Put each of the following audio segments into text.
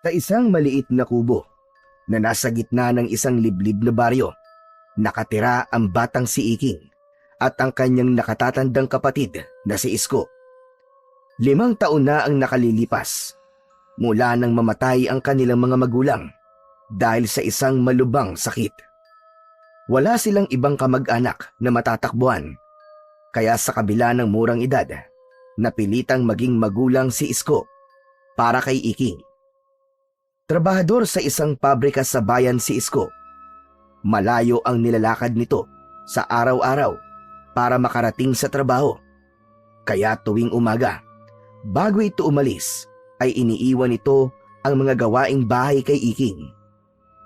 Sa isang maliit na kubo na nasa gitna ng isang liblib na baryo, nakatira ang batang si Iking at ang kanyang nakatatandang kapatid na si Isko. 5 taon na ang nakalilipas mula nang mamatay ang kanilang mga magulang dahil sa isang malubhang sakit. Wala silang ibang kamag-anak na matatakbuhan, kaya sa kabila ng murang edad, napilitang maging magulang si Isko para kay Iking. Trabahador sa isang pabrika sa bayan si Isko. Malayo ang nilalakad nito sa araw-araw para makarating sa trabaho. Kaya tuwing umaga, bago ito umalis, ay iniiwan nito ang mga gawaing bahay kay Iking.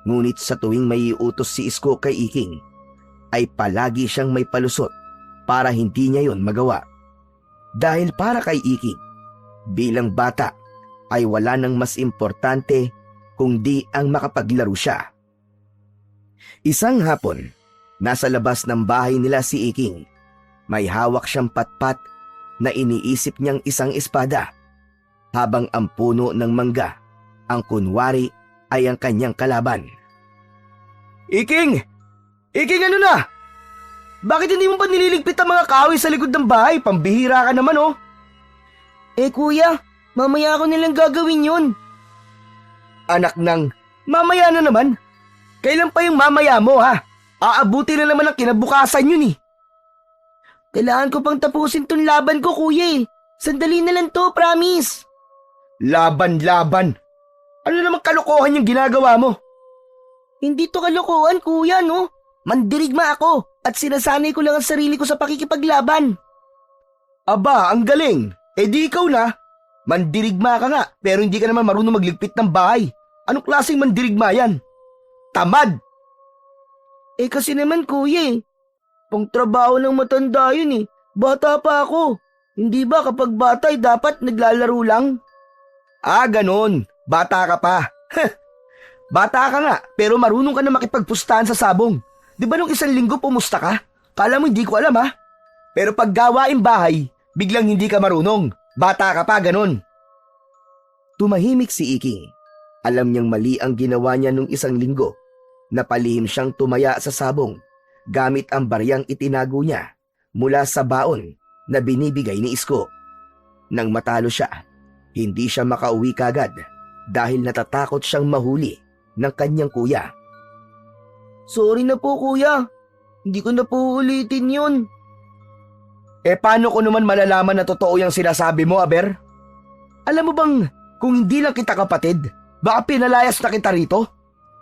Ngunit sa tuwing may iutos si Isko kay Iking, ay palagi siyang may palusot para hindi niya yon magawa. Dahil para kay Iking, bilang bata ay wala nang mas importante kundi ang makapaglaro siya. Isang hapon, nasa labas ng bahay nila si Iking. May hawak siyang patpat na iniisip niyang isang espada, habang ang puno ng mangga, ang kunwari ay ang kanyang kalaban. Iking! Iking, ano na? Bakit hindi mo pa nililigpit ang mga kahoy sa likod ng bahay? Pambihira ka naman, oh. Kuya, mamaya ako nilang gagawin yun. Anak ng, mamaya na naman. Kailan pa yung mamaya mo, ha? Aabuti na naman ang kinabukasan yun, eh. Kailangan ko pang tapusin tong laban ko, kuya, eh. Sandali na lang to, promise. Laban. Ano namang kalokohan yung ginagawa mo? Hindi to kalokohan, kuya, no? Mandirigma ako at sinasanay ko lang ang sarili ko sa pakikipaglaban. Aba, ang galing. Di ikaw na. Mandirigma ka nga, pero hindi ka naman marunong magligpit ng bahay. Anong klaseng mandirigma yan? Tamad! Kasi naman, kuya, pangtrabaho ng matanda yun, eh. Bata pa ako. Hindi ba kapag bata ay dapat naglalaro lang? Ganon. Bata ka pa. Bata ka nga, pero marunong ka na makipagpustahan sa sabong. Di ba nung 1 linggo pumusta ka? Kala mo hindi ko alam, ha? Pero pag gawain bahay, biglang hindi ka marunong. Bata ka pa, ganon. Tumahimik si Iking. Alam niyang mali ang ginawa niya nung 1 linggo. Napalihim siyang tumaya sa sabong gamit ang baryang itinago niya mula sa baon na binibigay ni Isko. Nang matalo siya, hindi siya makauwi kagad dahil natatakot siyang mahuli ng kanyang kuya. Sorry na po, kuya. Hindi ko na po ulitin yun. Paano ko naman malalaman na totoo yung sinasabi mo, Aber? Alam mo bang kung hindi lang kita kapatid, baka pinalayas na kita rito?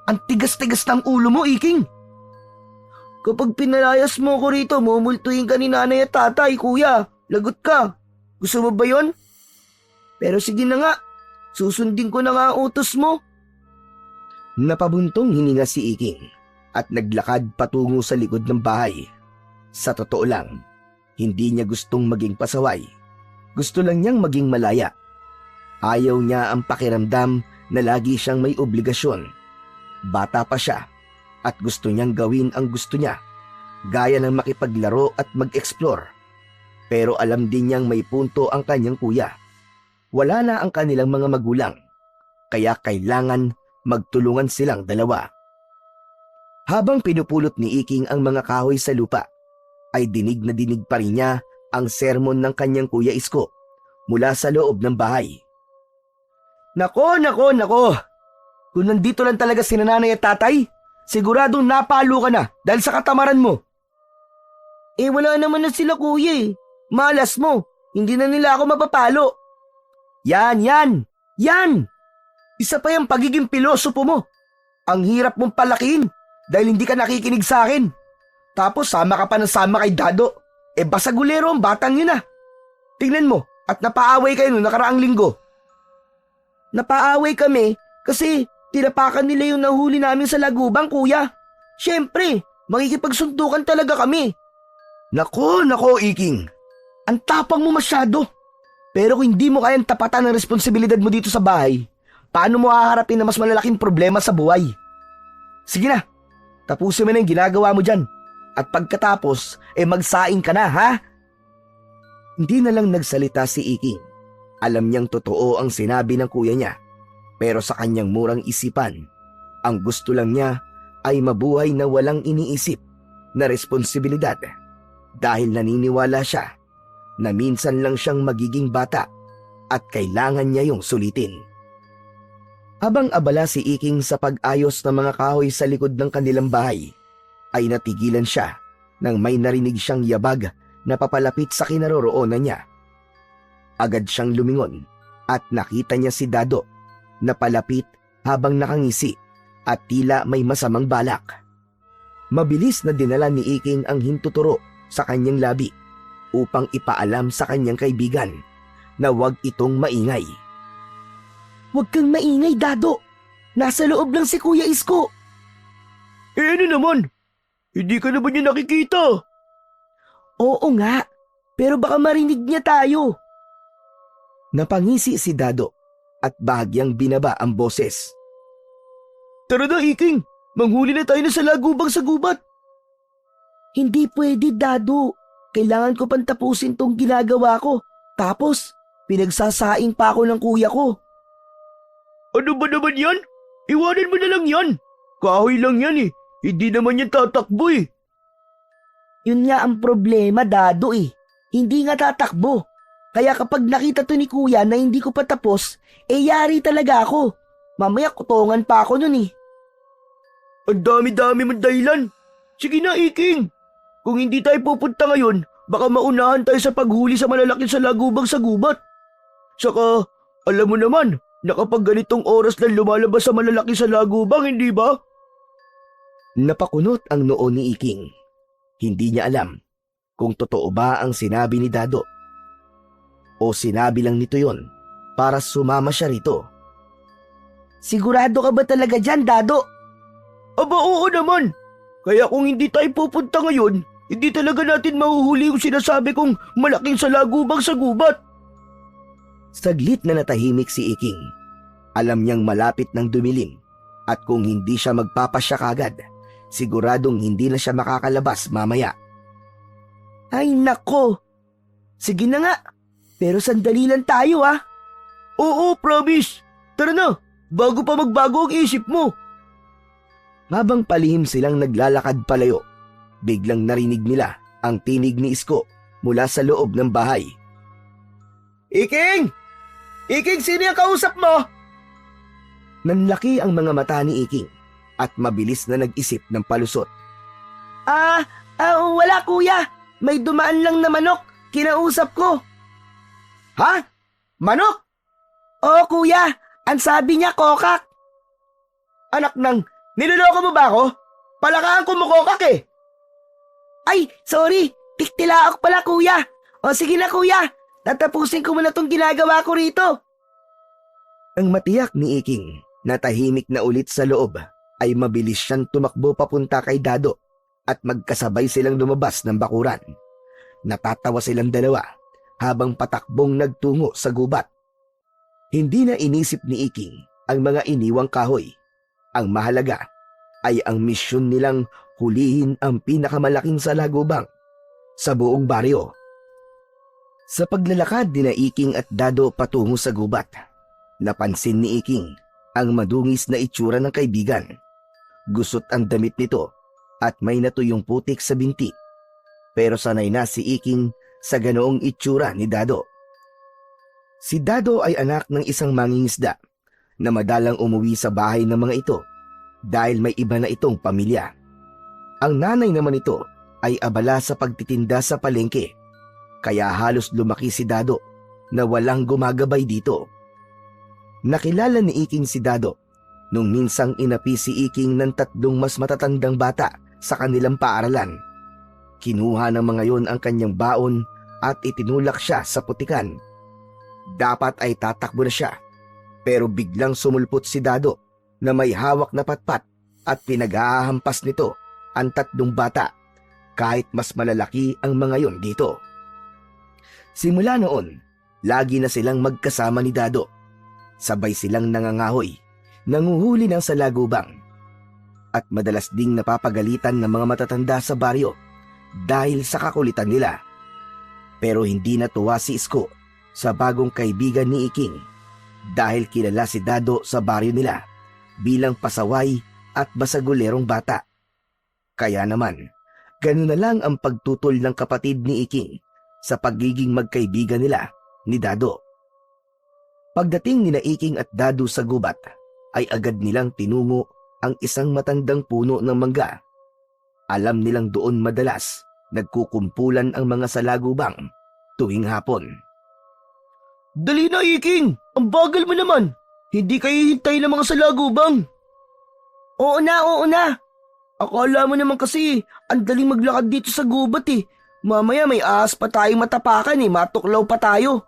Ang tigas-tigas ng ulo mo, Iking. Kapag pinalayas mo ko rito, mumultuhin ka ni nanay at tatay, kuya. Lagot ka. Gusto mo ba yon? Pero sige na nga, susundin ko na nga ang utos mo. Napabuntong hininga si Iking at naglakad patungo sa likod ng bahay. Sa totoo lang, hindi niya gustong maging pasaway. Gusto lang niyang maging malaya. Ayaw niya ang pakiramdam na lagi siyang may obligasyon. Bata pa siya at gusto niyang gawin ang gusto niya, gaya ng makipaglaro at mag-explore. Pero alam din niyang may punto ang kanyang kuya. Wala na ang kanilang mga magulang, kaya kailangan magtulungan silang dalawa. Habang pinupulot ni Iking ang mga kahoy sa lupa, ay dinig na dinig pa rin niya ang sermon ng kanyang kuya Isko mula sa loob ng bahay. Nako! Kung nandito lang talaga si nanay at tatay, siguradong napalo ka na dahil sa katamaran mo. Wala naman na sila, kuya, eh. Malas mo, hindi na nila ako mapapalo. Yan! Isa pa yung pagiging pilosopo mo. Ang hirap mong palakihin dahil hindi ka nakikinig sa akin. Tapos sama ka pa ng sama kay Dado. Basagulero ang batang yun, ah. Tingnan mo, at napaaway kayo noong nakaraang linggo. Napaaway kami kasi tinapakan nila yung nahuli namin sa lagubang, kuya. Siyempre, makikipagsuntukan talaga kami. Nako, Iking. Ang tapang mo masyado. Pero kung hindi mo kayang tapatan ng responsibilidad mo dito sa bahay, paano mo haharapin na mas malalaking problema sa buhay? Sige na, tapusin mo na yung ginagawa mo dyan. At pagkatapos, magsaing ka na, ha? Hindi na lang nagsalita si Iking. Alam niyang totoo ang sinabi ng kuya niya. Pero sa kanyang murang isipan, ang gusto lang niya ay mabuhay na walang iniisip na responsibilidad dahil naniniwala siya na minsan lang siyang magiging bata at kailangan niya yung sulitin. Habang abala si Iking sa pag-ayos ng mga kahoy sa likod ng kanilang bahay, ay natigilan siya nang may narinig siyang yabag na papalapit sa kinaroroonan niya. Agad siyang lumingon at nakita niya si Dado na palapit habang nakangisi at tila may masamang balak. Mabilis na dinala ni Iking ang hintuturo sa kanyang labi upang ipaalam sa kanyang kaibigan na huwag itong maingay. "Huwag kang maingay, Dado. Nasa loob lang si Kuya Isko." Ano naman? Hindi ka naman niya nakikita. "Oo nga, pero baka marinig niya tayo." Napangisi si Dado at bahagyang binaba ang boses. Tara na, Iking. Manghuli na tayo na sa lagubang sa gubat. "Hindi pwede, Dado. Kailangan ko pang tapusin tong ginagawa ko. Tapos, pinagsasaing pa ako ng kuya ko." Ano ba naman yan? Iwanan mo na lang yan. Kahoy lang yan eh. Hindi naman yan tatakbo eh. Yun nga ang problema, Dado eh. Hindi nga tatakbo. Kaya kapag nakita to ni kuya na hindi ko pa tapos, yari talaga ako. Mamaya kutongan pa ako nun eh. Ang dami-dami mong dahilan. Sige na, Iking. Kung hindi tayo pupunta ngayon, baka maunahan tayo sa paghuli sa malalaking salagubang sa gubat. Saka, alam mo naman, na kapag ganitong oras lang lumalabas sa malalaking salagubang, hindi ba? Napakunot ang noo ni Iking. Hindi niya alam kung totoo ba ang sinabi ni Dado o sinabi lang nito yon para sumama siya rito. "Sigurado ka ba talaga dyan, Dado?" Aba, oo naman. Kaya kung hindi tayo pupunta ngayon, hindi talaga natin mahuhuli yung sinasabi kong malaking salagubang sa gubat. Saglit na natahimik si Iking. Alam niyang malapit ng dumilim at kung hindi siya magpapasya kagad, siguradong hindi na siya makakalabas mamaya. "Ay nako! Sige na nga, pero sandali lang tayo ah." Oo, promise. Tara na, bago pa magbago ang isip mo. Habang palihim silang naglalakad palayo, biglang narinig nila ang tinig ni Isko mula sa loob ng bahay. Iking! Iking, sino yung kausap mo? Nanlaki ang mga mata ni Iking at mabilis na nag-isip ng palusot. Wala kuya. May dumaan lang na manok. Kinausap ko." Ha? Manok? "Oo kuya, ang sabi niya kokak." Anak ng, niloloko mo ba ako? Palakaan ko mo kokak eh. "Ay, sorry. Tiktilaok pala kuya. O sige na kuya, tatapusin ko muna tong ginagawa ko rito." Ang matiyak ni Iking na tahimik na ulit sa loob ay mabilis siyang tumakbo papunta kay Dado at magkasabay silang lumabas ng bakuran. Natatawa silang dalawa habang patakbong nagtungo sa gubat. Hindi na inisip ni Iking ang mga iniwang kahoy. Ang mahalaga ay ang misyon nilang hulihin ang pinakamalaking salagubang sa buong baryo. Sa paglalakad ni Iking at Dado patungo sa gubat, napansin ni Iking ang madungis na itsura ng kaibigan. Gusot ang damit nito at may natuyong putik sa binti. Pero sanay na si Iking sa ganoong itsura ni Dado. Si Dado ay anak ng isang mangingisda na madalang umuwi sa bahay ng mga ito dahil may iba na itong pamilya. Ang nanay naman ito ay abala sa pagtitinda sa palengke, kaya halos lumaki si Dado na walang gumagabay dito. Nakilala ni Iking si Dado nung minsang inapi si Iking ng 3 mas matatandang bata sa kanilang paaralan. Kinuha ng mga yon ang kanyang baon at itinulak siya sa putikan. Dapat ay tatakbo na siya, pero biglang sumulpot si Dado na may hawak na patpat at pinaghahampas nito ang 3 bata kahit mas malalaki ang mga yon dito. Simula noon, lagi na silang magkasama ni Dado. Sabay silang nangangahoy, nanguhuli ng salagubang, at madalas ding napapagalitan ng mga matatanda sa baryo dahil sa kakulitan nila. Pero hindi natuwa si Isko sa bagong kaibigan ni Iking dahil kilala si Dado sa baryo nila bilang pasaway at basagulerong bata. Kaya naman, ganun na lang ang pagtutol ng kapatid ni Iking sa pagiging magkaibigan nila ni Dado. Pagdating ni Iking at Dado sa gubat, ay agad nilang tinungo ang isang matandang puno ng mangga. Alam nilang doon madalas nagkukumpulan ang mga salagubang tuwing hapon. Dali na, Iking! Ang bagal mo naman! Hindi kayo hintay ng mga salagubang! Oo na! Akala mo naman kasi, ang daling maglakad dito sa gubat eh. Mamaya may ahas pa tayong matapakan eh, matuklaw pa tayo.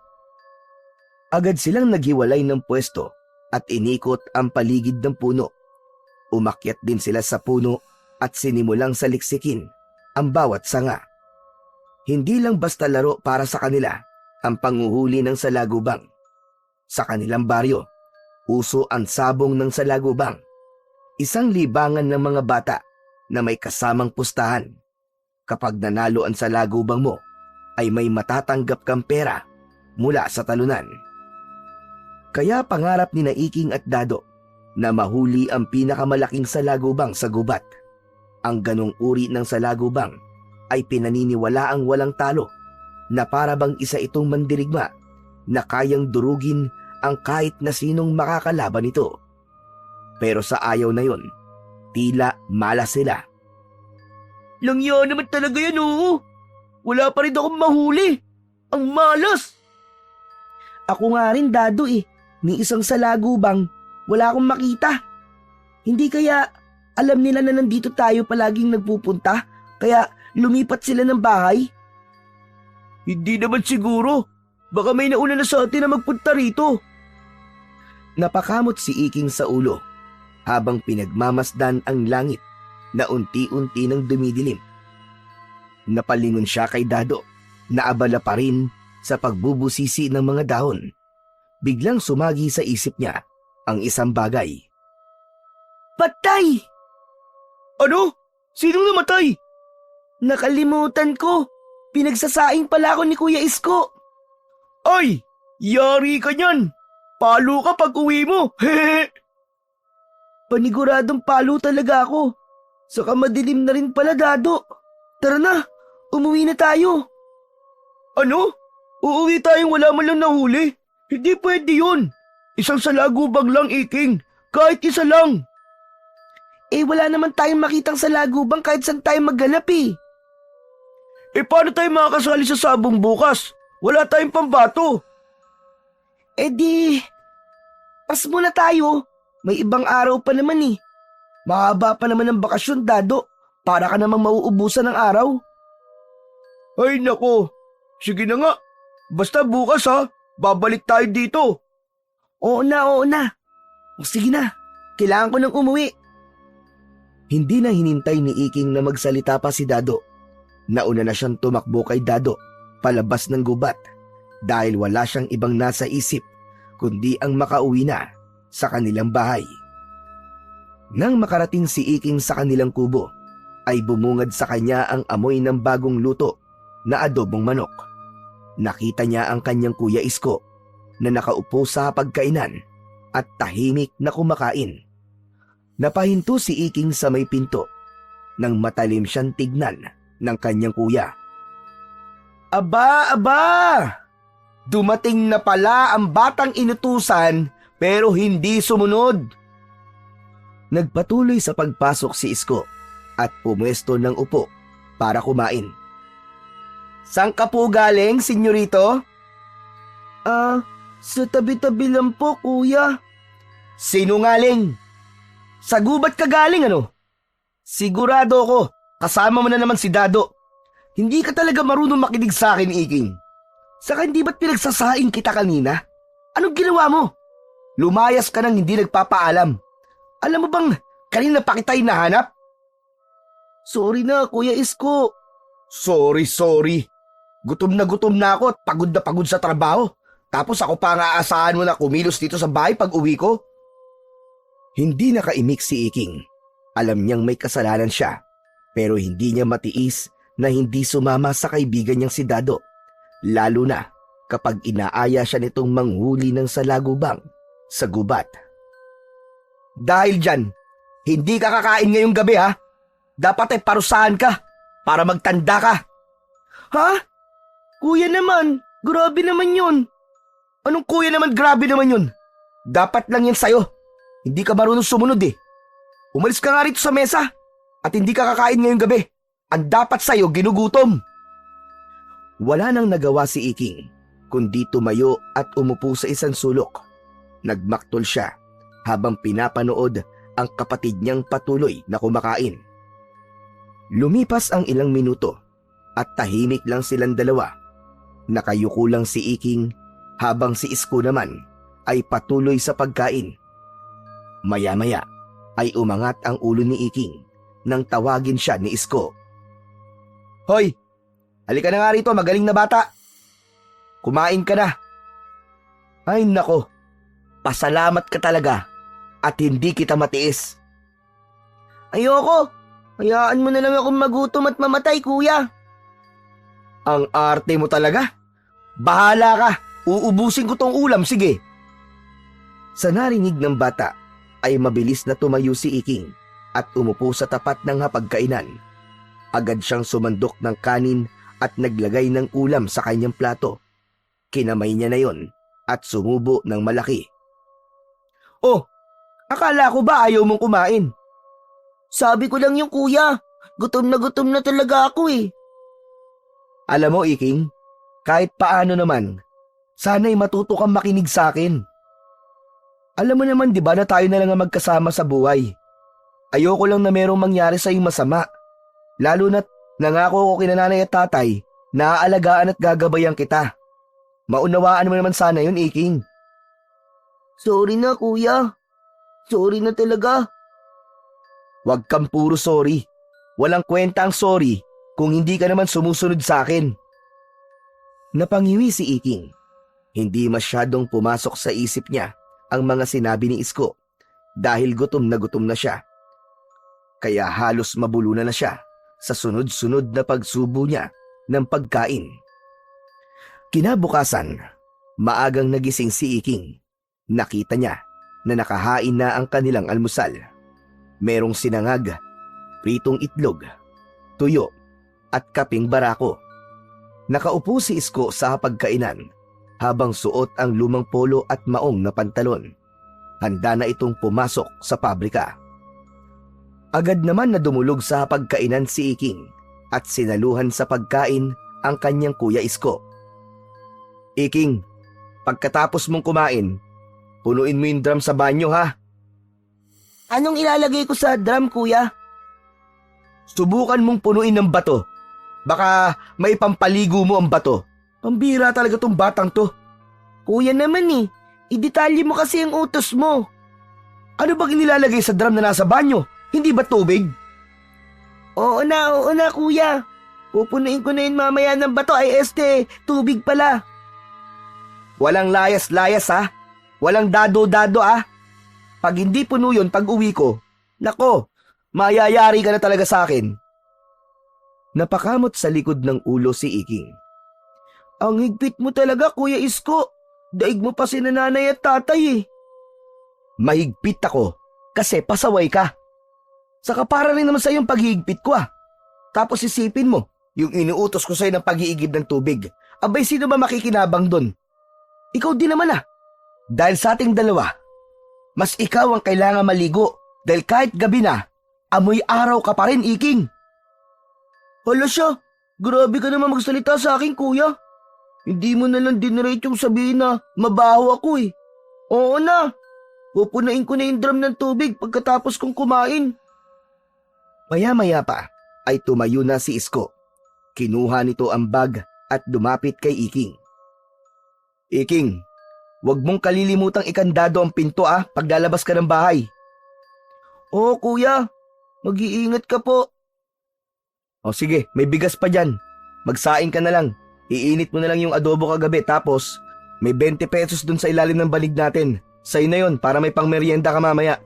Agad silang naghiwalay ng pwesto at inikot ang paligid ng puno. Umakyat din sila sa puno at sinimulang saliksikin ang bawat sanga. Hindi lang basta laro para sa kanila ang panguhuli ng salagubang. Sa kanilang baryo, uso ang sabong ng salagubang. Isang libangan ng mga bata na may kasamang pustahan. Kapag nanalo ang salagubang mo, ay may matatanggap kang pera mula sa talunan. Kaya pangarap ni Iking at Dado na mahuli ang pinakamalaking salagubang sa gubat. Ang ganong uri ng salagubang ay pinaniniwalaang walang talo na para bang isa itong mandirigma na kayang durugin ang kahit na sinong makakalaban nito. Pero sa ayaw na yon, tila malas sila. Langya naman talaga yan, oo. Wala pa rin akong mahuli. Ang malas. Ako nga rin, Dado eh. Ni isang salagubang, wala akong makita. Hindi kaya alam nila na nandito tayo palaging nagpupunta, kaya lumipat sila ng bahay? Hindi naman siguro. Baka may nauna na sa atin na magpunta rito. Napakamot si Iking sa ulo habang pinagmamasdan ang langit na unti-unti nang dumidilim. Napalingon siya kay Dado na abala pa rin sa pagbubusisi ng mga dahon. Biglang sumagi sa isip niya ang isang bagay. Patay! Ano? Sinong namatay? Nakalimutan ko. Pinagsasaing pala ako ni Kuya Isko. Ay! Yari ka niyan! Palo ka pag uwi mo! Hehe! Paniguradong palo talaga ako. Saka madilim na rin pala, Dado. Tara na, umuwi na tayo. Ano? Uuwi tayong wala man lang nahuli? Hindi pwede yun. Isang salagubang lang, Iking. Kahit isa lang. Eh wala naman tayong makitang salagubang kahit saan tayo maghanap eh. Eh paano tayo makakasali sa sabong bukas? Wala tayong pambato. Eh di, pas muna tayo. May ibang araw pa naman eh. Mahaba pa naman ang bakasyon, Dado. Para ka namang mauubusan ng araw. Ay nako. Sige na nga. Basta bukas ha. Babalik tayo dito. Oo na. O sige na, kailangan ko nang umuwi. Hindi na hinintay ni Iking na magsalita pa si Dado. Nauna na siyang tumakbo kay Dado palabas ng gubat dahil wala siyang ibang nasa isip kundi ang makauwi na sa kanilang bahay. Nang makarating si Iking sa kanilang kubo, ay bumungad sa kanya ang amoy ng bagong luto na adobong manok. Nakita niya ang kanyang Kuya Isko na nakaupo sa pagkainan at tahimik na kumakain. Napahinto si Iking sa may pinto nang matalim siyang tignan ng kanyang kuya. Aba! Dumating na pala ang batang inutusan pero hindi sumunod. Nagpatuloy sa pagpasok si Isko at pumwesto ng upo para kumain. Saan ka po galing, senyorito? Sa tabi-tabi lang po, kuya. Sinungaling! Sa gubat ka galing ano? Sigurado ako, kasama mo na naman si Dado. Hindi ka talaga marunong makinig sa akin, Iking. Saka hindi ba't pinagsasaing kita kanina? Anong ginawa mo? Lumayas ka nang hindi nagpapaalam. Alam mo bang kanina pa kita hinahanap? Sorry na, Kuya Isko. Sorry. Gutom na ako at pagod sa trabaho. Tapos ako pa ang aasahan mo na kumilos dito sa bahay pag uwi ko? Hindi nakaimik si Iking. Alam niyang may kasalanan siya, pero hindi niya matiis na hindi sumama sa kaibigan niyang si Dado. Lalo na kapag inaaya siya nitong manghuli ng salagubang sa gubat. Dahil dyan, hindi ka kakain ngayong gabi ha. Dapat ay parusahan ka para magtanda ka. Ha? Kuya naman, grabe naman yun. Anong kuya naman, grabe naman yun? Dapat lang yan sa'yo. Hindi ka marunong sumunod eh. Umalis ka nga rito sa mesa at hindi ka kakain ngayong gabi. Ang dapat sa'yo, ginugutom. Wala nang nagawa si Iking, kundi tumayo at umupo sa isang sulok. Nagmaktol siya habang pinapanood ang kapatid niyang patuloy na kumakain. Lumipas ang ilang minuto at tahimik lang silang dalawa. Nakayuko lang si Iking habang si Isko naman ay patuloy sa pagkain. Maya-maya ay umangat ang ulo ni Iking nang tawagin siya ni Isko. Hoy! Halika na nga rito, magaling na bata. Kumain ka na. Ay nako, pasalamat ka talaga at hindi kita matiis. Ayoko. Hayaan mo na lang akong magutom at mamatay, kuya. Ang arte mo talaga. Bahala ka, uubusin ko tong ulam, sige. Sa narinig ng bata ay mabilis na tumayo si Iking at umupo sa tapat ng hapagkainan. Agad siyang sumandok ng kanin at naglagay ng ulam sa kanyang plato. Kinamay niya na yon at sumubo ng malaki. Oh, akala ko ba ayaw mong kumain? Sabi ko lang yung kuya, gutom na talaga ako eh. Alam mo, Iking, kahit paano naman, sana'y matuto kang makinig sa akin. Alam mo naman, di ba, na tayo na lang ang magkasama sa buhay. Ayoko lang na merong mangyari sa iyong masama. Lalo na't nangako ko kina nanay at tatay na aalagaan at gagabayan kita. Maunawaan mo naman sana yun, Iking. Sorry na, kuya. Sorry na talaga. Huwag kang puro sorry. Walang kwenta ang sorry kung hindi ka naman sumusunod sa akin. Napangiwi si Iking. Hindi masyadong pumasok sa isip niya ang mga sinabi ni Isko dahil gutom na siya. Kaya halos mabulunan na siya sa sunod-sunod na pagsubo niya ng pagkain. Kinabukasan, maagang nagising si Iking. Nakita niya na nakahain na ang kanilang almusal. Merong sinangag, pritong itlog, tuyo, at kaping barako. Nakaupo si Isko sa hapagkainan habang suot ang lumang polo at maong na pantalon. Handa na itong pumasok sa pabrika. Agad naman na dumulog sa hapagkainan si Iking at sinaluhan sa pagkain ang kanyang kuya Isko. Iking, pagkatapos mong kumain, punuin mo yung drum sa banyo ha. Anong ilalagay ko sa drum, kuya? Subukan mong punuin ng bato. Baka may pampaligo mo ang bato. Pambira talaga tong batang to. Kuya naman eh, idetalye mo kasi ang utos mo. Ano bang inilalagay sa drum na nasa banyo? Hindi ba tubig? Oo na kuya. Pupunuin ko na yun mamaya ng bato ay tubig pala. Walang layas-layas ha. Walang dado-dado ah. Pag hindi puno yun pag uwi ko, nako, mayayari ka na talaga sa akin. Napakamot sa likod ng ulo si Iking. Ang higpit mo talaga, Kuya Isko. Daig mo pa si nanay at tatay eh. Mahigpit ako kasi pasaway ka. Saka para rin naman sa yung paghihigpit ko ah. Tapos isipin mo, yung inuutos ko sa'yo ng pag-iigib ng tubig. Abay, sino ba makikinabang doon? Ikaw din naman ah. Dahil sa ating dalawa, mas ikaw ang kailangan maligo dahil kahit gabi na, amoy araw ka pa rin, Iking. Hala siya, grabe ka naman magsalita sa akin, kuya. Hindi mo na lang dinirate yung sabihin na mabaho ako eh. Oo na, pupunain ko na yung drum ng tubig pagkatapos kong kumain. Maya-maya pa ay tumayo na si Isko. Kinuha nito ang bag at lumapit kay Iking. Iking, huwag mong kalilimutang ikandado ang pinto paglalabas ka ng bahay. Oo kuya, mag-iingat ka po. O sige, may bigas pa dyan. Magsaing ka na lang. Iinit mo na lang yung adobo kagabi tapos may 20 pesos dun sa ilalim ng balig natin. Sa'yo na yun para may pangmeryenda ka mamaya.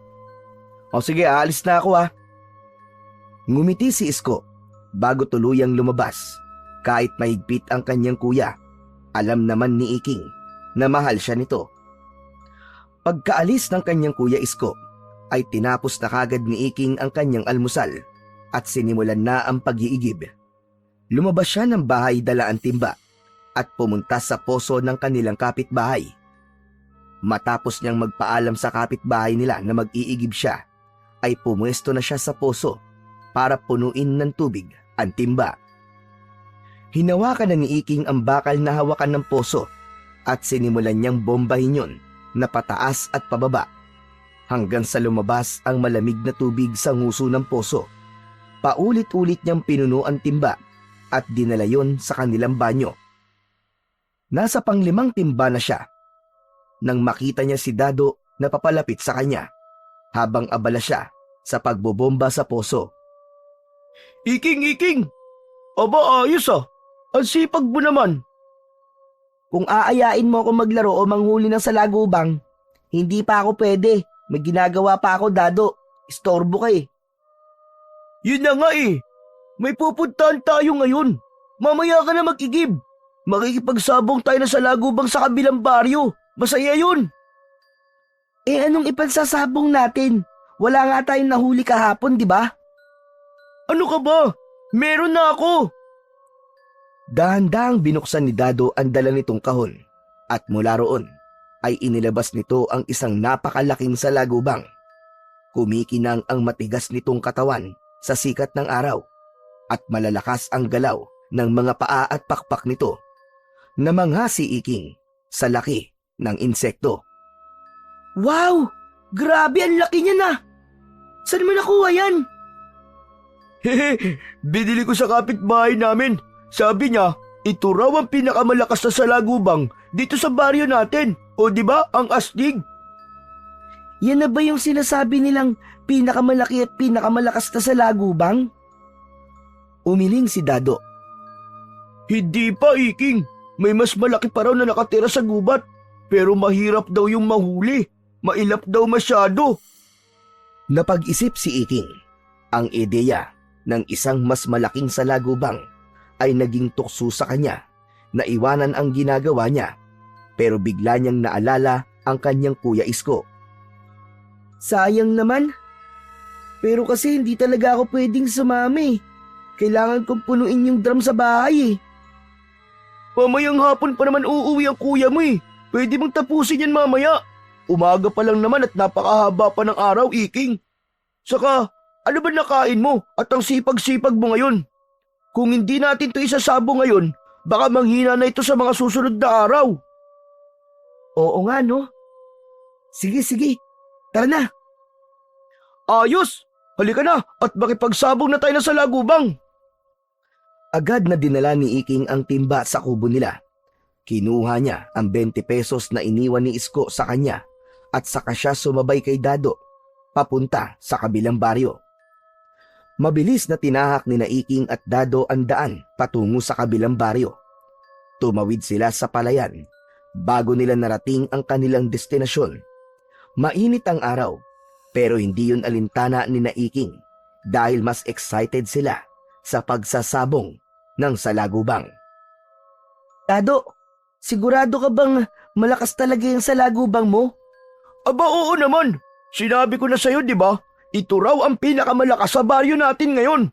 O sige, aalis na ako Ngumiti si Isko bago tuluyang lumabas. Kahit mahigpit ang kanyang kuya, alam naman ni Iking na mahal siya nito. Pagkaalis ng kanyang kuya Isko, ay tinapos na kagad ni Iking ang kanyang almusal at sinimulan na ang pag-iigib. Lumabas siya ng bahay dala ang timba at pumunta sa poso ng kanilang kapitbahay. Matapos niyang magpaalam sa kapitbahay nila na mag-iigib siya, ay pumuesto na siya sa poso para punuin ng tubig ang timba. Hinawakan na ni Iking ang bakal na hawakan ng poso at sinimulan niyang bombahin yun na pataas at pababa hanggang sa lumabas ang malamig na tubig sa nguso ng poso. Paulit-ulit niyang pinuno ang timba at dinala yon sa kanilang banyo. Nasa pang-5 timba na siya nang makita niya si Dado na papalapit sa kanya habang abala siya sa pagbobomba sa poso. Iking! Aba, ayos ah. Ang sipag mo naman. Kung aayain mo ako maglaro o manghuli ng salagubang, hindi pa ako pwede. May ginagawa pa ako, Dado. Istorbo ka eh. Yun na nga eh. May pupuntahan tayo ngayon. Mamaya ka na mag-igib. Makikipagsabong tayo na salagubang sa kabilang baryo. Masaya yun. Eh anong ipansasabong natin? Wala nga tayong nahuli kahapon, di ba? Ano ka ba? Meron na ako. Dahan-dahang binuksan ni Dado ang dala nitong kahon at mula roon ay inilabas nito ang isang napakalaking salagubang. Kumikinang ang matigas nitong katawan sa sikat ng araw at malalakas ang galaw ng mga paa at pakpak nito. Namangha si Iking sa laki ng insekto. Wow! Grabe, ang laki niya na! Saan mo nakuha yan? Hehe, binili ko sa kapitbahay namin. Sabi niya, ito raw ang pinakamalakas na salagubang dito sa baryo natin. O di ba ang astig? Yan na ba yung sinasabi nilang pinakamalaki at pinakamalakas na salagubang? Umiling si Dado. Hindi pa, Iking. May mas malaki pa raw na nakatira sa gubat. Pero mahirap daw yung mahuli. Mailap daw masyado. Napag-isip si Iking. Ang ideya ng isang mas malaking salagubang ay naging tukso sa kanya na iwanan ang ginagawa niya, pero bigla niyang naalala ang kanyang kuya Isko. Sayang naman. Pero kasi hindi talaga ako pwedeng sumami. Kailangan kong punuin yung drum sa bahay eh. Mamayang hapon pa naman uuwi ang kuya mo eh. Pwede mong tapusin yan mamaya. Umaga pa lang naman at napakahaba pa ng araw, Iking. Saka, ano ba nakain mo at ang sipag-sipag mo ngayon? Kung hindi natin ito isasabo ngayon, baka manghina na ito sa mga susunod na araw. Oo nga no. Sige. Tara na. Ayos! Halika na at makipagsabong na tayo na sa lagubang. Agad na dinala ni Iking ang timba sa kubo nila. Kinuha niya ang 20 pesos na iniwan ni Isko sa kanya at saka siya sumabay kay Dado papunta sa kabilang baryo. Mabilis na tinahak ni Iking at Dado ang daan patungo sa kabilang baryo. Tumawid sila sa palayan bago nila narating ang kanilang destinasyon. Mainit ang araw pero hindi yun alintana ni Iking dahil mas excited sila sa pagsasabong ng salagubang. Dado, sigurado ka bang malakas talaga yung salagubang mo? Aba oo naman. Sinabi ko na sa'yo, di ba? Ito raw ang pinakamalakas sa baryo natin ngayon.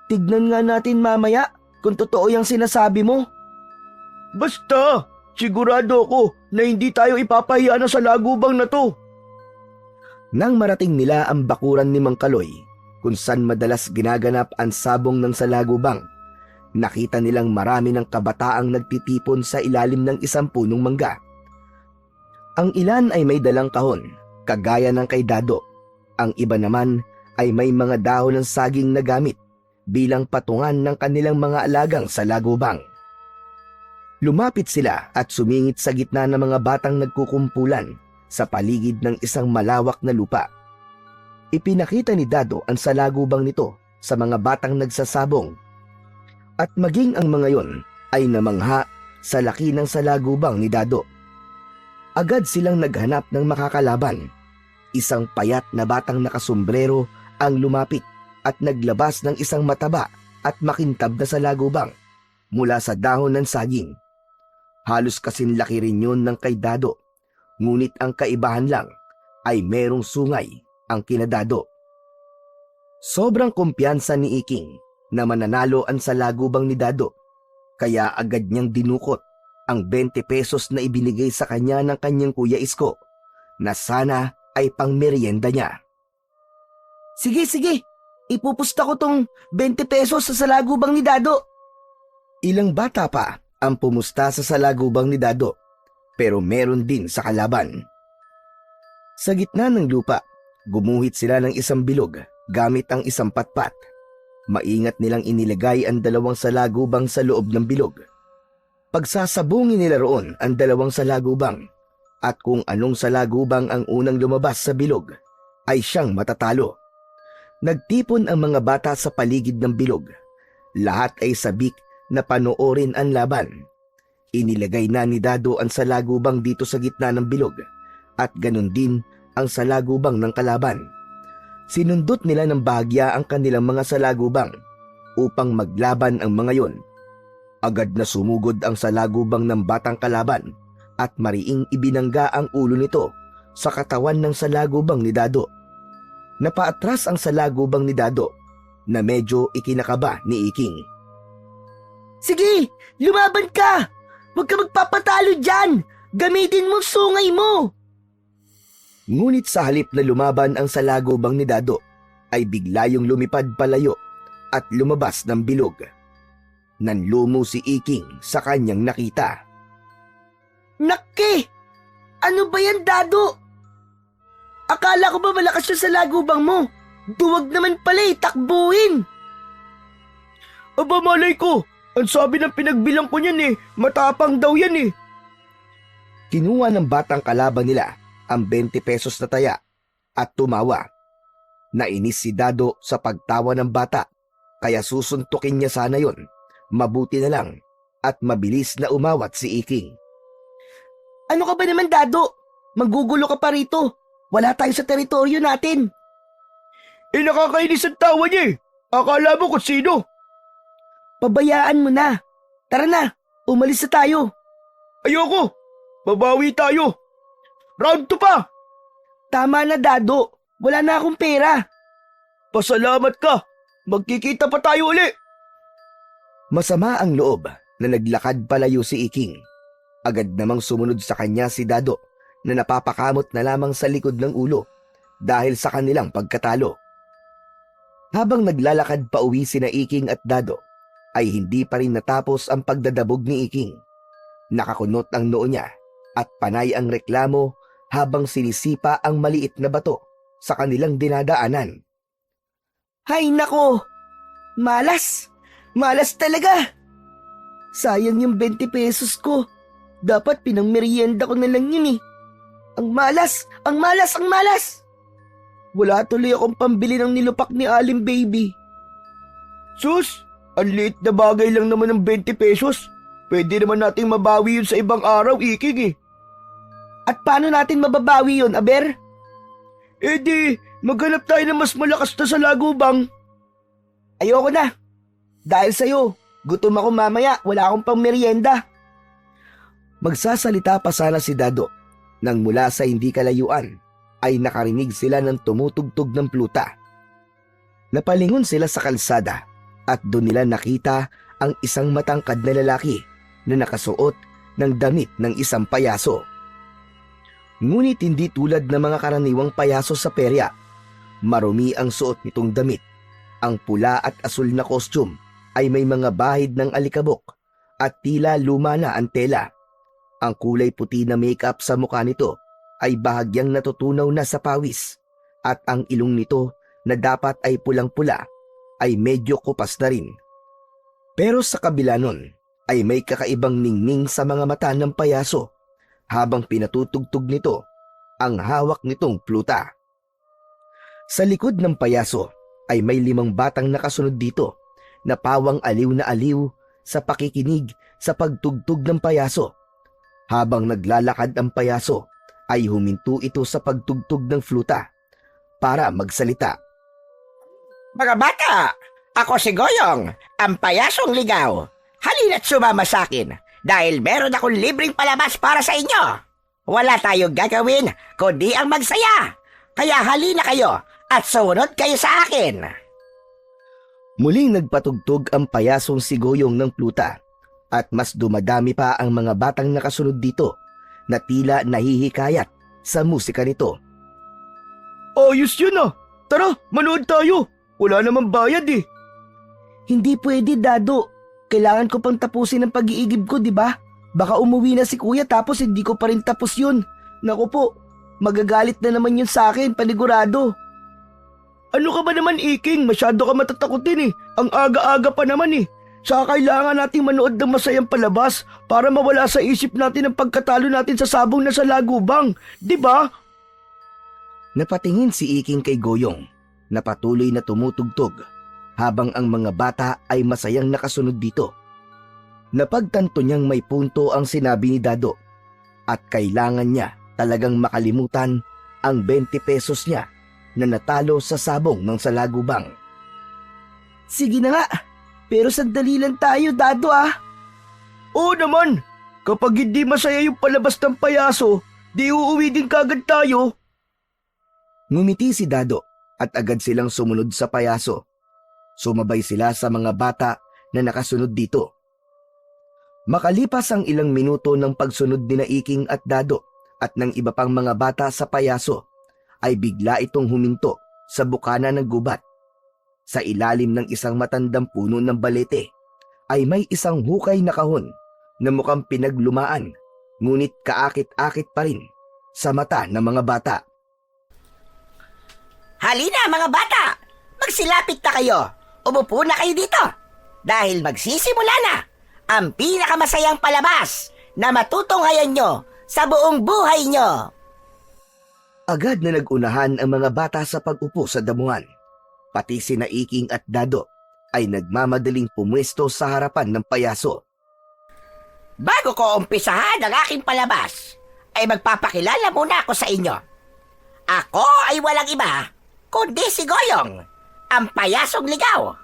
Tignan nga natin mamaya kung totoo yung sinasabi mo. Basta, sigurado ako na hindi tayo ipapahiya na sa lagubang na to. Nang marating nila ang bakuran ni Mang Kaloy, kung saan madalas ginaganap ang sabong ng salagubang, nakita nilang marami ng kabataang nagtitipon sa ilalim ng isang punong mangga. Ang ilan ay may dalang kahon, kagaya ng kay Dado. Ang iba naman ay may mga dahon ng saging na gamit bilang patungan ng kanilang mga alagang salagubang. Lumapit sila at sumingit sa gitna ng mga batang nagkukumpulan sa paligid ng isang malawak na lupa. Ipinakita ni Dado ang salagubang nito sa mga batang nagsasabong at maging ang mga yon ay namangha sa laki ng salagubang ni Dado. Agad silang naghanap ng makakalaban. Isang payat na batang nakasombrero ang lumapit at naglabas ng isang mataba at makintab na salagubang mula sa dahon ng saging. Halos kasing laki rin yun ng kay Dado, Ngunit ang kaibahan lang ay merong sungay ang kinadado. Sobrang kumpiyansa ni Iking na mananalo ang salagubang ni Dado, kaya agad niyang dinukot ang 20 pesos na ibinigay sa kanya ng kanyang Kuya Isko na sana ay pangmeryenda niya. Sige, ipupusta ko tong 20 pesos sa salagubang ni Dado. Ilang bata pa ang pumusta sa salagubang ni Dado, pero meron din sa kalaban. Sa gitna ng lupa, gumuhit sila ng isang bilog gamit ang isang patpat. Maingat nilang inilagay ang 2 salagubang sa loob ng bilog. Pagsasabungin nila roon ang 2 salagubang, at kung anong salagubang ang unang lumabas sa bilog, ay siyang matatalo. Nagtipon ang mga bata sa paligid ng bilog. Lahat ay sabik na panoorin ang laban. Inilagay na ni Dado ang salagubang dito sa gitna ng bilog, at ganun din ang salagubang ng kalaban. Sinundot nila ng bahagya ang kanilang mga salagubang upang maglaban ang mga yon. Agad na sumugod ang salagubang ng batang kalaban at mariing ibinangga ang ulo nito sa katawan ng salagubang ni Dado. Napaatras ang salagubang ni Dado na medyo ikinakaba ni Iking. Sige, lumaban ka! Huwag ka magpapatalo dyan! Gamitin mo sungay mo! Ngunit sa halip na lumaban ang salagubang ni Dado, ay bigla yung lumipad palayo at lumabas ng bilog. Nanlumo si Iking sa kanyang nakita. Nakke! Ano ba yan, Dado? Akala ko ba malakas siya sa lagubang mo? Duwag naman pala takbuhin! Aba malay ko, ang sabi ng pinagbilang ko niyan matapang daw yan Kinuha ng batang kalaban nila ang 20 pesos na taya at tumawa. Nainis si Dado sa pagtawa ng bata, kaya susuntukin niya sana yon. Mabuti na lang at mabilis na umawat si Iking. Ano ka ba naman, Dado? Magugulo ka pa rito. Wala tayo sa teritoryo natin. Nakakainis ang tawa niya Akala mo kung sino. Pabayaan mo na. Tara na, umalis na tayo. Ayoko, babawi tayo. Round 2 pa. Tama na, Dado. Wala na akong pera. Pasalamat ka. Magkikita pa tayo uli. Masama ang loob na naglakad palayo si Iking. Agad namang sumunod sa kanya si Dado na napapakamot na lamang sa likod ng ulo dahil sa kanilang pagkatalo. Habang naglalakad pa uwi sina Iking at Dado, ay hindi pa rin natapos ang pagdadabog ni Iking. Nakakunot ang noo niya at panay ang reklamo habang sinisipa ang maliit na bato sa kanilang dinadaanan. Hay nako! Malas! Malas talaga! Sayang yung 20 pesos ko. Dapat pinangmerienda ko na lang yun Ang malas! Ang malas! Ang malas! Wala tuloy akong pambili ng nilupak ni Aling Baby. Sus, ang liit na bagay lang naman ng 20 pesos. Pwede naman nating mabawi yun sa ibang araw, Iking At paano natin mababawi yun, Aber? Di, maghanap tayo ng mas malakas na salagubang. Ayoko na. Dahil sa'yo, gutom ako mamaya, wala akong pang merienda. Magsasalita pa sana si Dado nang mula sa hindi kalayuan ay nakarinig sila ng tumutugtog ng pluta. Napalingon sila sa kalsada at doon nila nakita ang isang matangkad na lalaki na nakasuot ng damit ng isang payaso. Ngunit hindi tulad ng mga karaniwang payaso sa perya. Marumi ang suot nitong damit. Ang pula at asul na costume ay may mga bahid ng alikabok at tila luma na ang tela. Ang kulay puti na makeup sa mukha nito ay bahagyang natutunaw na sa pawis at ang ilong nito na dapat ay pulang-pula ay medyo kupas na rin. Pero sa kabila nun ay may kakaibang ningning sa mga mata ng payaso habang pinatutugtog nito ang hawak nitong pluta. Sa likod ng payaso ay may 5 batang nakasunod dito na pawang aliw na aliw sa pakikinig sa pagtugtog ng payaso. Habang naglalakad ang payaso ay huminto ito sa pagtugtog ng fluta para magsalita. Mga bata, ako si Goyong, ang payasong ligaw. Halina't sumama sa akin dahil meron akong libreng palabas para sa inyo. Wala tayong gagawin kundi ang magsaya. Kaya halina kayo at sumunod kayo sa akin. Muling nagpatugtog ang payasong si Goyong ng pluta at mas dumadami pa ang mga batang nakasunod dito na tila nahihikayat sa musika nito. Ayos yun ah. Tara, manood tayo. Wala namang bayad eh. Hindi pwede, Dado. Kailangan ko pang tapusin ang pag-iigib ko, di ba? Baka umuwi na si kuya tapos hindi ko pa rin tapos yun. Naku po, magagalit na naman yun sa akin, panigurado. Ano ka ba naman, Iking? Masyado ka matatakotin eh. Ang aga-aga pa naman eh. Saka kailangan nating manood ng masayang palabas para mawala sa isip natin ang pagkatalo natin sa sabong na sa lagubang. Di ba? Napatingin si Iking kay Goyong na patuloy na tumutugtog habang ang mga bata ay masayang nakasunod dito. Napagtanto niyang may punto ang sinabi ni Dado at kailangan niya talagang makalimutan ang 20 pesos niya na natalo sa sabong ng salagubang. Sige na nga, pero sandali lang tayo, Dado ah. Oo naman. Kapag hindi masaya yung palabas ng payaso, di uuwi din kagad tayo. Ngumiti si Dado at agad silang sumunod sa payaso. Sumabay sila sa mga bata na nakasunod dito. Makalipas ang ilang minuto ng pagsunod ni Iking at Dado at ng iba pang mga bata sa payaso, ay bigla itong huminto sa bukana ng gubat. Sa ilalim ng isang matandang puno ng balete ay may isang hukay na kahon na mukhang pinaglumaan, ngunit kaakit-akit pa rin sa mata ng mga bata. Halina mga bata! Magsilapit na kayo! Umupo na kayo dito! Dahil magsisimula na ang pinakamasayang palabas na matutunghayan nyo sa buong buhay nyo! Agad na nagunahan ang mga bata sa pag-upo sa damuhan. Pati sina Iking at Dado ay nagmamadaling pumwesto sa harapan ng payaso. Bago ko umpisahan ang aking palabas, ay magpapakilala muna ako sa inyo. Ako ay walang iba, kundi si Goyong, ang payasong ligaw.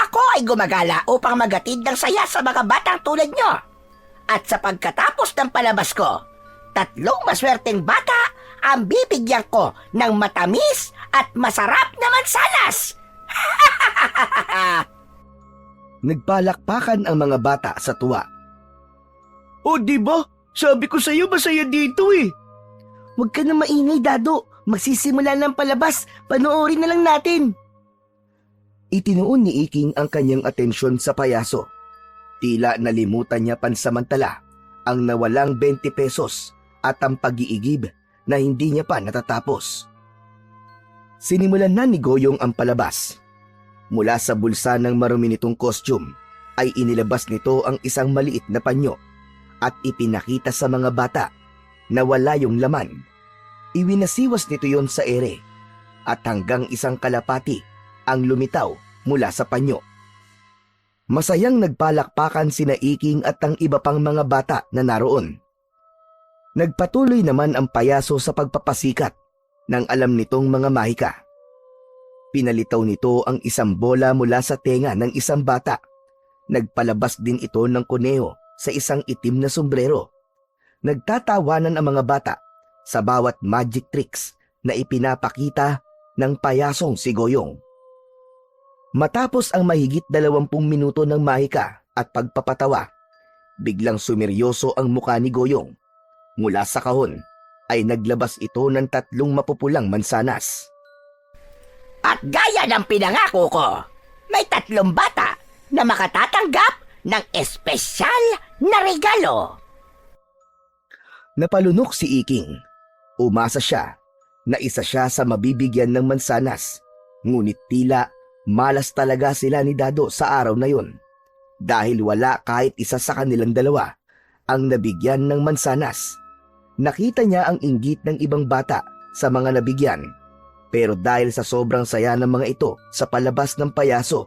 Ako ay gumagala upang magatid ng saya sa mga batang tulad nyo. At sa pagkatapos ng palabas ko, 3 maswerteng bata ang bibigyan ko ng matamis at masarap na mansanas. Nagpalakpakan ang mga bata sa tuwa. O di ba? Sabi ko sa iyo masaya dito eh. Huwag ka na maingay, Dado. Magsisimula ng palabas. Panoorin na lang natin. Itinuon ni Iking ang kanyang atensyon sa payaso. Tila nalimutan niya pansamantala ang nawalang 20 pesos at ang pag-iigib na hindi niya pa natatapos. Sinimulan na ni Goyong ang palabas. Mula sa bulsa ng marumi nitong costume ay inilabas nito ang isang maliit na panyo at ipinakita sa mga bata na wala yung laman. Iwinasiwas nito yon sa ere at hanggang isang kalapati ang lumitaw mula sa panyo. Masayang nagpalakpakan sina Iking at ang iba pang mga bata na naroon. Nagpatuloy naman ang payaso sa pagpapasikat ng alam nitong mga mahika. Pinalitaw nito ang isang bola mula sa tenga ng isang bata. Nagpalabas din ito ng kuneho sa isang itim na sombrero. Nagtatawanan ang mga bata sa bawat magic tricks na ipinapakita ng payasong si Goyong. Matapos ang mahigit 20 minuto ng mahika at pagpapatawa, biglang sumeryoso ang mukha ni Goyong. Mula sa kahon ay naglabas ito ng 3 mapupulang mansanas. At gaya ng pinangako ko, may 3 bata na makatatanggap ng espesyal na regalo. Napalunok si Iking. Umasa siya na isa siya sa mabibigyan ng mansanas, ngunit tila malas talaga sila ni Dado sa araw na yun dahil wala kahit isa sa kanilang dalawa ang nabigyan ng mansanas. Nakita niya ang inggit ng ibang bata sa mga nabigyan, pero dahil sa sobrang saya ng mga ito sa palabas ng payaso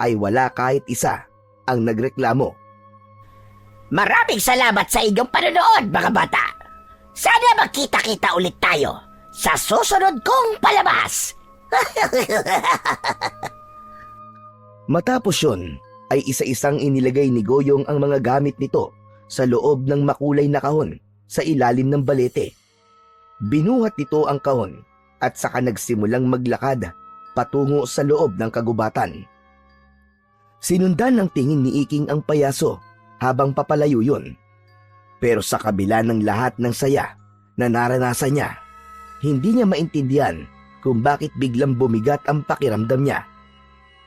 ay wala kahit isa ang nagreklamo. Maraming salamat sa inyong panonood mga bata. Sana magkita-kita ulit tayo sa susunod kong palabas. Matapos yun, ay isa-isang inilagay ni Goyong ang mga gamit nito sa loob ng makulay na kahon sa ilalim ng balete. Binuhat nito ang kahon at saka nagsimulang maglakad patungo sa loob ng kagubatan. Sinundan ng tingin ni Iking ang payaso habang papalayo yun. Pero sa kabila ng lahat ng saya na naranasan niya, hindi niya maintindihan kung bakit biglang bumigat ang pakiramdam niya.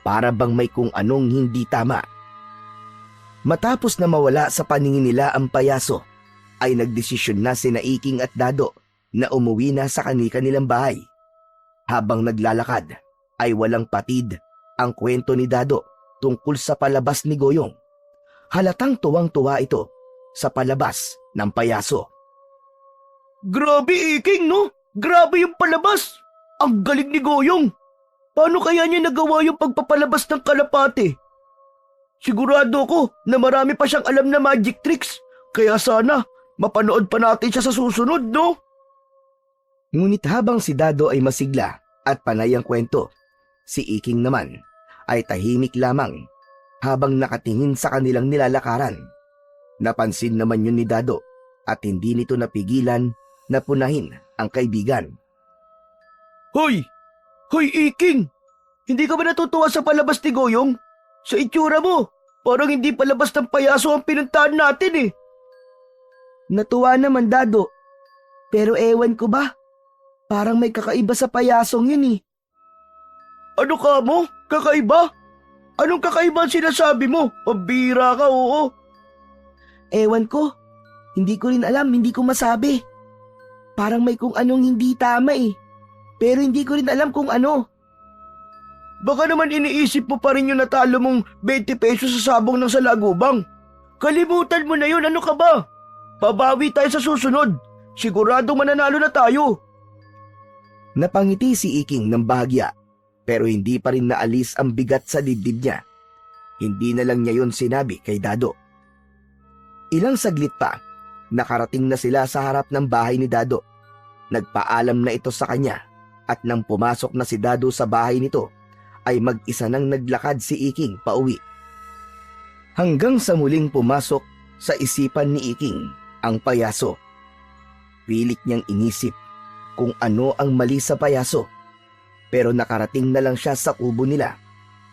Para bang may kung anong hindi tama. Matapos na mawala sa paningin nila ang payaso, ay nagdesisyon na sina Iking at Dado na umuwi na sa kanilang bahay. Habang naglalakad, ay walang patid ang kwento ni Dado tungkol sa palabas ni Goyong. Halatang tuwang-tuwa ito sa palabas ng payaso. Grabe, Iking, no? Grabe yung palabas! Ang galing ni Goyong! Paano kaya niya nagawa yung pagpapalabas ng kalapate? Sigurado ko na marami pa siyang alam na magic tricks, kaya sana mapanood pa natin siya sa susunod, no? Ngunit habang si Dado ay masigla at panay ang kwento, si Iking naman ay tahimik lamang habang nakatingin sa kanilang nilalakaran. Napansin naman yun ni Dado at hindi nito napigilan na punahin ang kaibigan. Hoy! Hoy, Iking! Hindi ka ba natutuwa sa palabas ni Goyong? Sa itsura mo, parang hindi palabas ng payaso ang pinuntahan natin eh. Natuwa naman, Dado. Pero ewan ko ba? Parang may kakaiba sa payasong yun eh. Ano ka mo? Kakaiba? Anong kakaiba ang sinasabi mo? Pambira ka, oo. Ewan ko. Hindi ko rin alam, hindi ko masabi. Parang may kung anong hindi tama eh. Pero hindi ko rin alam kung ano. Baka naman iniisip mo pa rin yung natalo mong 20 pesos sa sabong ng salagubang. Kalimutan mo na yun, ano ka ba? Pabawi tayo sa susunod. Siguradong mananalo na tayo. Napangiti si Iking ng bahagya pero hindi pa rin naalis ang bigat sa dibdib niya. Hindi na lang niya yun sinabi kay Dado. Ilang saglit pa, nakarating na sila sa harap ng bahay ni Dado. Nagpaalam na ito sa kanya at nang pumasok na si Dado sa bahay nito, ay mag-isa nang naglakad si Iking pauwi. Hanggang sa muling pumasok sa isipan ni Iking ang payaso. Pilit niyang inisip kung ano ang mali sa payaso. Pero nakarating na lang siya sa kubo nila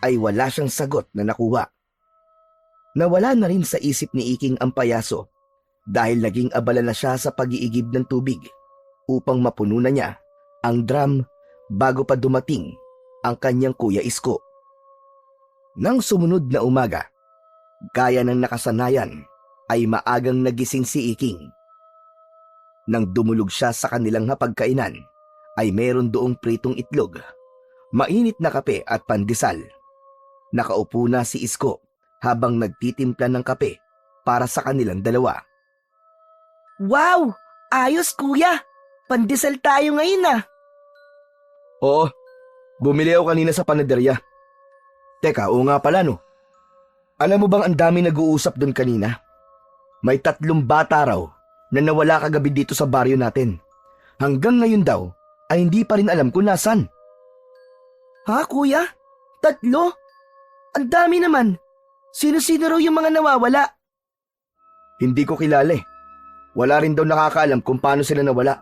ay wala siyang sagot na nakuha. Nawala na rin sa isip ni Iking ang payaso dahil naging abala na siya sa pag-iigib ng tubig upang mapuno na niya ang drum bago pa dumating ang kanyang kuya Isko. Nang sumunod na umaga, gaya ng nakasanayan, ay maagang nagising si Iking. Nang dumulog siya sa kanilang hapagkainan, ay meron doong pritong itlog, mainit na kape at pandesal. Nakaupo na si Isko habang nagtitimpla ng kape para sa kanilang dalawa. Wow! Ayos, kuya! Pandesal tayo ngayon ah! Oo, bumili ako kanina sa panaderya. Teka, oo nga pala no. Alam mo bang ang dami nag-uusap doon kanina? May 3 bata raw na nawala kagabi dito sa baryo natin. Hanggang ngayon daw ay hindi pa rin alam kung nasan. Ha, kuya? 3? Ang dami naman. Sino-sino raw yung mga nawawala? Hindi ko kilala eh. Wala rin daw nakakaalam kung paano sila nawala.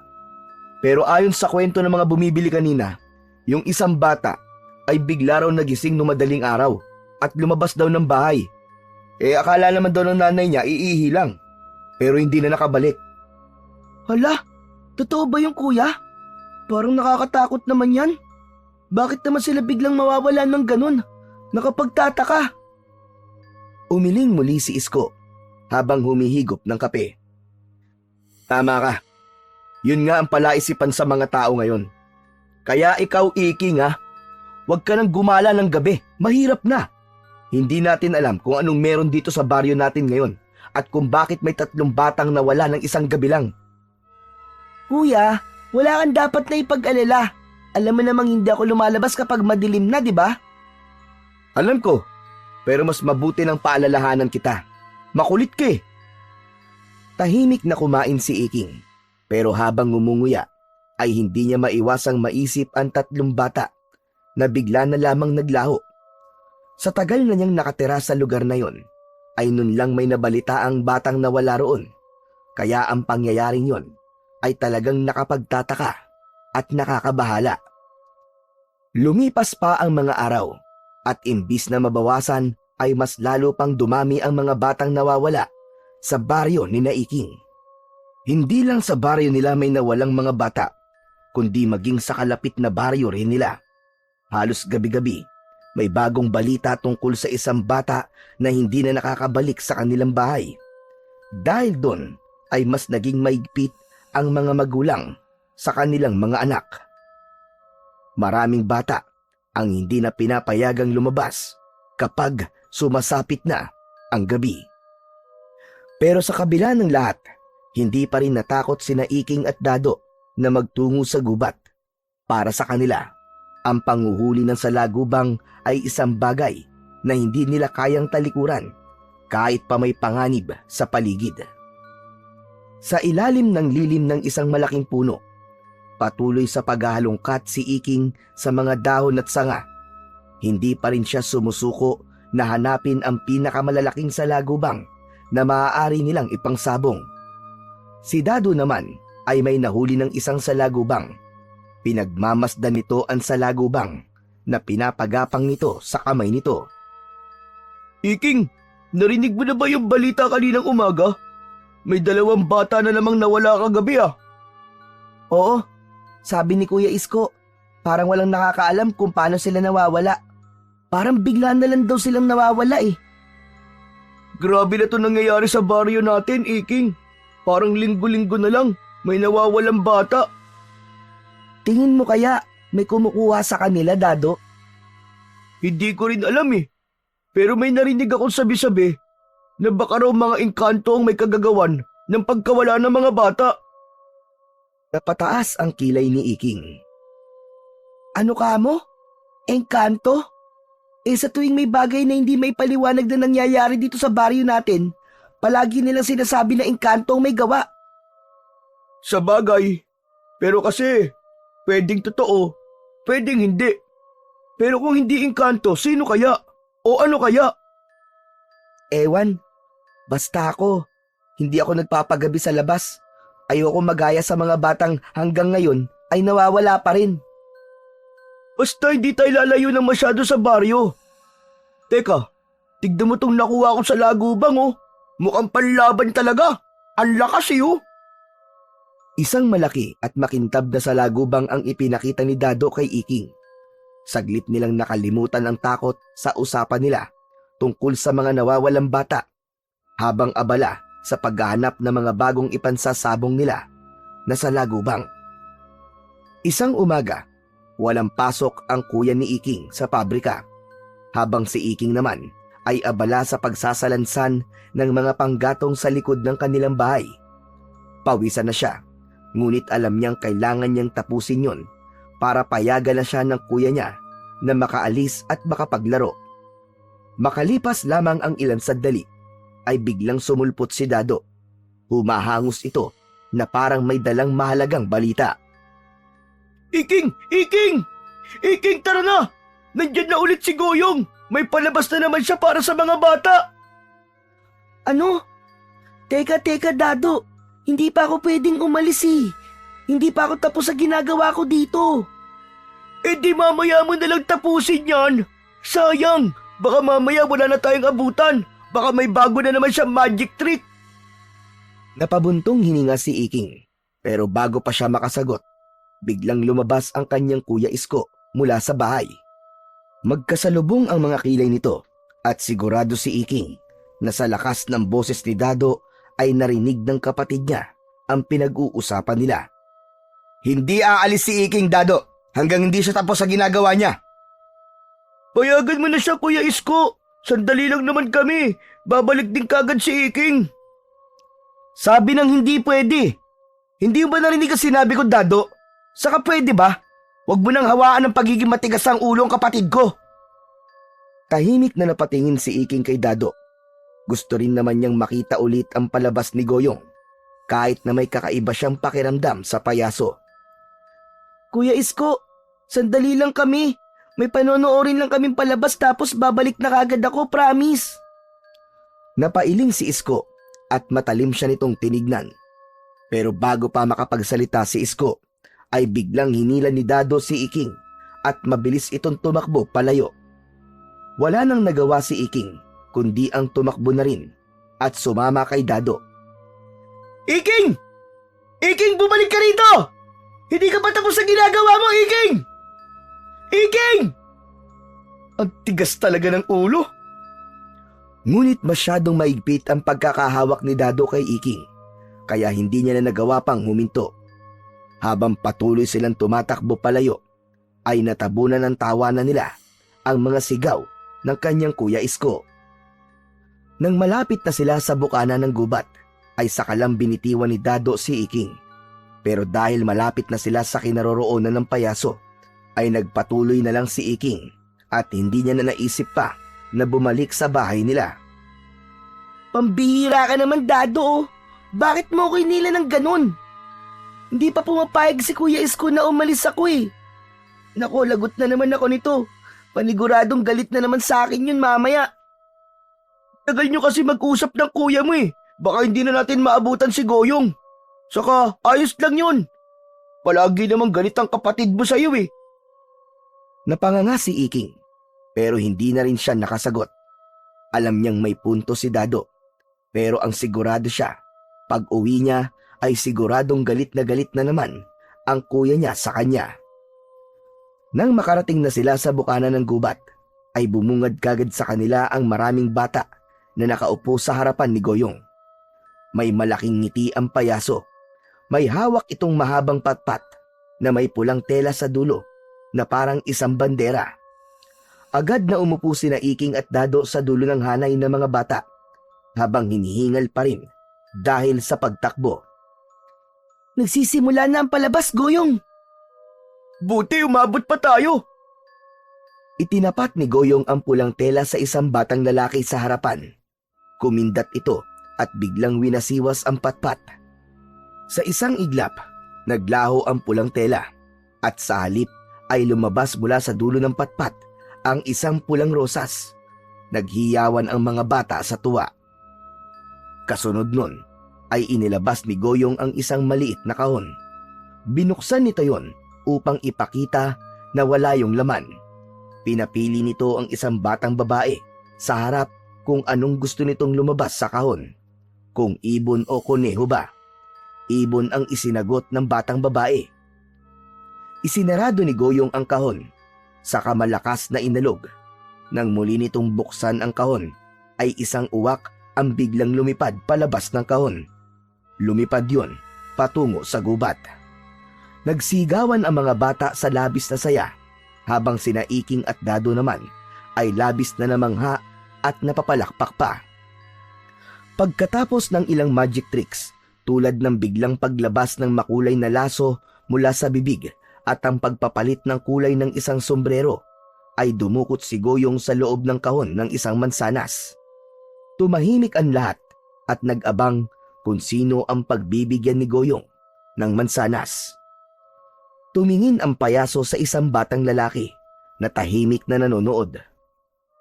Pero ayon sa kwento ng mga bumibili kanina, yung isang bata ay bigla raw nagising nung madaling araw at lumabas daw ng bahay. Akala naman daw ng nanay niya iihi lang. Pero hindi na nakabalik. Hala, totoo ba yung kuya? Parang nakakatakot naman yan. Bakit naman sila biglang mawawala ng ganun? Nakapagtataka. Umiling muli si Isko habang humihigop ng kape. Tama ka. Yun nga ang palaisipan sa mga tao ngayon. Kaya ikaw, Iking huwag ka nang gumala ng gabi. Mahirap na. Hindi natin alam kung anong meron dito sa baryo natin ngayon at kung bakit may 3 batang nawala ng isang gabi lang. Kuya, wala kang dapat na ipag-alala. Alam mo namang hindi ako lumalabas kapag madilim na, di ba? Alam ko, pero mas mabuti ng paalalahanan kita. Makulit ka eh. Tahimik na kumain si Iking, pero habang ngumunguya ay hindi niya maiwasang maisip ang 3 bata na bigla na lamang naglaho. Sa tagal na niyang nakatira sa lugar na yon, ay nun lang may nabalita ang batang nawala roon. Kaya ang pangyayaring yon ay talagang nakapagtataka at nakakabahala. Lumipas pa ang mga araw at imbis na mabawasan ay mas lalo pang dumami ang mga batang nawawala sa baryo ni Iking. Hindi lang sa baryo nila may nawalang mga bata, kundi maging sa kalapit na baryo rin nila. Halos gabi-gabi, may bagong balita tungkol sa isang bata na hindi na nakakabalik sa kanilang bahay. Dahil doon ay mas naging maigpit ang mga magulang sa kanilang mga anak. Maraming bata ang hindi na pinapayagang lumabas kapag sumasapit na ang gabi. Pero sa kabila ng lahat, hindi pa rin natakot sina Iking at Dado na magtungo sa gubat. Para sa kanila, ang panguhuli ng salagubang ay isang bagay na hindi nila kayang talikuran kahit pa may panganib sa paligid. Sa ilalim ng lilim ng isang malaking puno, patuloy sa paghahalongkat si Iking sa mga dahon at sanga. Hindi pa rin siya sumusuko na hanapin ang pinakamalalaking salagubang na maaari nilang ipangsabong. Si Dado naman ay may nahuli ng isang salagubang. Pinagmamasdan nito ang salagubang na pinapagapang nito sa kamay nito. Iking, narinig mo na ba yung balita kaninang umaga? May 2 bata na namang nawala kagabi ah. Oo, sabi ni Kuya Isko, parang walang nakakaalam kung paano sila nawawala. Parang bigla na lang daw silang nawawala eh. Grabe na to nangyayari sa baryo natin, Iking. Parang linggo-linggo na lang, may nawawalang bata. Tingin mo kaya may kumukuha sa kanila, Dado? Hindi ko rin alam eh. Pero may narinig akong sabi-sabi na baka raw mga engkanto ang may kagagawan ng pagkawala ng mga bata. Napataas ang kilay ni Iking. Ano ka mo? Engkanto? Sa tuwing may bagay na hindi may paliwanag na nangyayari dito sa baryo natin, palagi nilang sinasabi na engkanto ang may gawa. Sa bagay. Pero kasi, pwedeng totoo, pwedeng hindi. Pero kung hindi engkanto, sino kaya? O ano kaya? Ewan, basta ako, hindi ako nagpapagabi sa labas. Ayoko magaya sa mga batang hanggang ngayon ay nawawala pa rin. Basta hindi tayo lalayo ng masyado sa baryo. Teka, tignan mo tong nakuha ko sa lagubang oh. Mukhang panlaban talaga. Ang lakas eh oh. Isang malaki at makintab na salagubang ang ipinakita ni Dado kay Iking. Saglit nilang nakalimutan ang takot sa usapan nila tungkol sa mga nawawalang bata habang abala sa paghahanap ng mga bagong ipansasabong nila na salagubang. Isang umaga, walang pasok ang kuya ni Iking sa pabrika, habang si Iking naman ay abala sa pagsasalansan ng mga panggatong sa likod ng kanilang bahay. Pawisan na siya, ngunit alam niyang kailangan niyang tapusin yon para payagan na siya ng kuya niya na makaalis at makapaglaro. Makalipas lamang ang ilang sandali, ay biglang sumulpot si Dado. Humahangos ito na parang may dalang mahalagang balita. Iking! Iking! Iking, tara na! Nandyan na ulit si Goyong! May palabas na naman siya para sa mga bata! Ano? Teka, Dado. Hindi pa ako pwedeng umalis eh. Hindi pa ako tapos sa ginagawa ko dito. Eh di mamaya mo nalang tapusin yan! Sayang! Baka mamaya wala na tayong abutan! Baka may bago na naman siyang magic trick! Napabuntong hininga si Iking, pero bago pa siya makasagot, biglang lumabas ang kanyang kuya Isko mula sa bahay. Magkasalubong ang mga kilay nito at sigurado si Iking na sa lakas ng boses ni Dado ay narinig ng kapatid niya ang pinag-uusapan nila. Hindi aalis si Iking, Dado, hanggang hindi siya tapos sa ginagawa niya. Payagan mo na siya, Kuya Isko. Sandali lang naman kami. Babalik din kagad si Iking. Sabi ng hindi pwede. Hindi mo ba narinig ang sinabi ko, Dado? Saka pwede ba? Huwag mo nang hawaan ng pagiging matigas ang ulo ang kapatid ko. Tahimik na napatingin si Iking kay Dado. Gusto rin naman niyang makita ulit ang palabas ni Goyong, kahit na may kakaiba siyang pakiramdam sa payaso. Kuya Isko, sandali lang kami. May panonoorin lang kaming palabas tapos babalik na kagad ako, promise. Napailing si Isko at matalim siya nitong tinignan Pero bago pa makapagsalita si Isko, ay biglang hinila ni Dado si Iking at mabilis itong tumakbo palayo. Wala nang nagawa si Iking kundi ang tumakbo na rin at sumama kay Dado. Iking! Iking, bumalik ka rito! Hindi ka pa tapos sa ginagawa mo, Iking! Iking! Ang tigas talaga ng ulo. Ngunit masyadong maigpit ang pagkakahawak ni Dado kay Iking, kaya hindi niya na nagawa pang huminto. Habang patuloy silang tumatakbo palayo, ay natabunan ng tawanan nila ang mga sigaw ng kanyang kuya Isko. Nang malapit na sila sa bukana ng gubat, ay sakalang binitiwan ni Dado si Iking. Pero dahil malapit na sila sa kinaroroonan ng payaso, ay nagpatuloy na lang si Iking at hindi niya na naisip pa na bumalik sa bahay nila. Pambihira ka naman, Dado. Bakit mo ko inila ng ganun? Hindi pa pumapayag si Kuya Isko na umalis ako eh. Nako, lagot na naman ako nito. Paniguradong galit na naman sa akin yun mamaya. Tagal nyo kasi mag-usap ng kuya mo eh. Baka hindi na natin maabutan si Goyong. Saka, ayos lang yun. Palagi namang galit ang kapatid mo sa'yo eh. Napanganga si Iking, pero hindi na rin siya nakasagot. Alam niyang may punto si Dado, pero ang sigurado siya, pag uwi niya ay siguradong galit na naman ang kuya niya sa kanya. Nang makarating na sila sa bukana ng gubat, ay bumungad kagad sa kanila ang maraming bata na nakaupo sa harapan ni Goyong. May malaking ngiti ang payaso. May hawak itong mahabang patpat na may pulang tela sa dulo na parang isang bandera. Agad na umupo sina Iking at Dado sa dulo ng hanay ng mga bata habang hinihingal pa rin dahil sa pagtakbo. Nagsisimula na ang palabas, Goyong. Buti umabot pa tayo. Itinapat ni Goyong ang pulang tela sa isang batang lalaki sa harapan. Kumindat ito at biglang winasiwas ang patpat. Sa isang iglap, naglaho ang pulang tela at sa halip ay lumabas mula sa dulo ng patpat ang isang pulang rosas. Naghiyawan ang mga bata sa tuwa. Kasunod nun ay inilabas ni Goyong ang isang maliit na kahon. Binuksan nito yon upang ipakita na wala yung laman. Pinapili nito ang isang batang babae sa harap kung anong gusto nitong lumabas sa kahon. Kung ibon o kuneho ba? Ibon ang isinagot ng batang babae. Isinarado ni Goyong ang kahon, saka malakas na inalog. Nang muli nitong buksan ang kahon, ay isang uwak ang biglang lumipad palabas ng kahon. Lumipad yon patungo sa gubat. Nagsigawan ang mga bata sa labis na saya, habang sina Iking at Dado naman ay labis na namangha at napapalakpak pa. Pagkatapos ng ilang magic tricks, tulad ng biglang paglabas ng makulay na laso mula sa bibig at ang pagpapalit ng kulay ng isang sombrero, ay dumukot si Goyong sa loob ng kahon ng isang mansanas. Tumahimik ang lahat at nag-abang kung sino ang pagbibigyan ni Goyong ng mansanas. Tumingin ang payaso sa isang batang lalaki na tahimik na nanonood.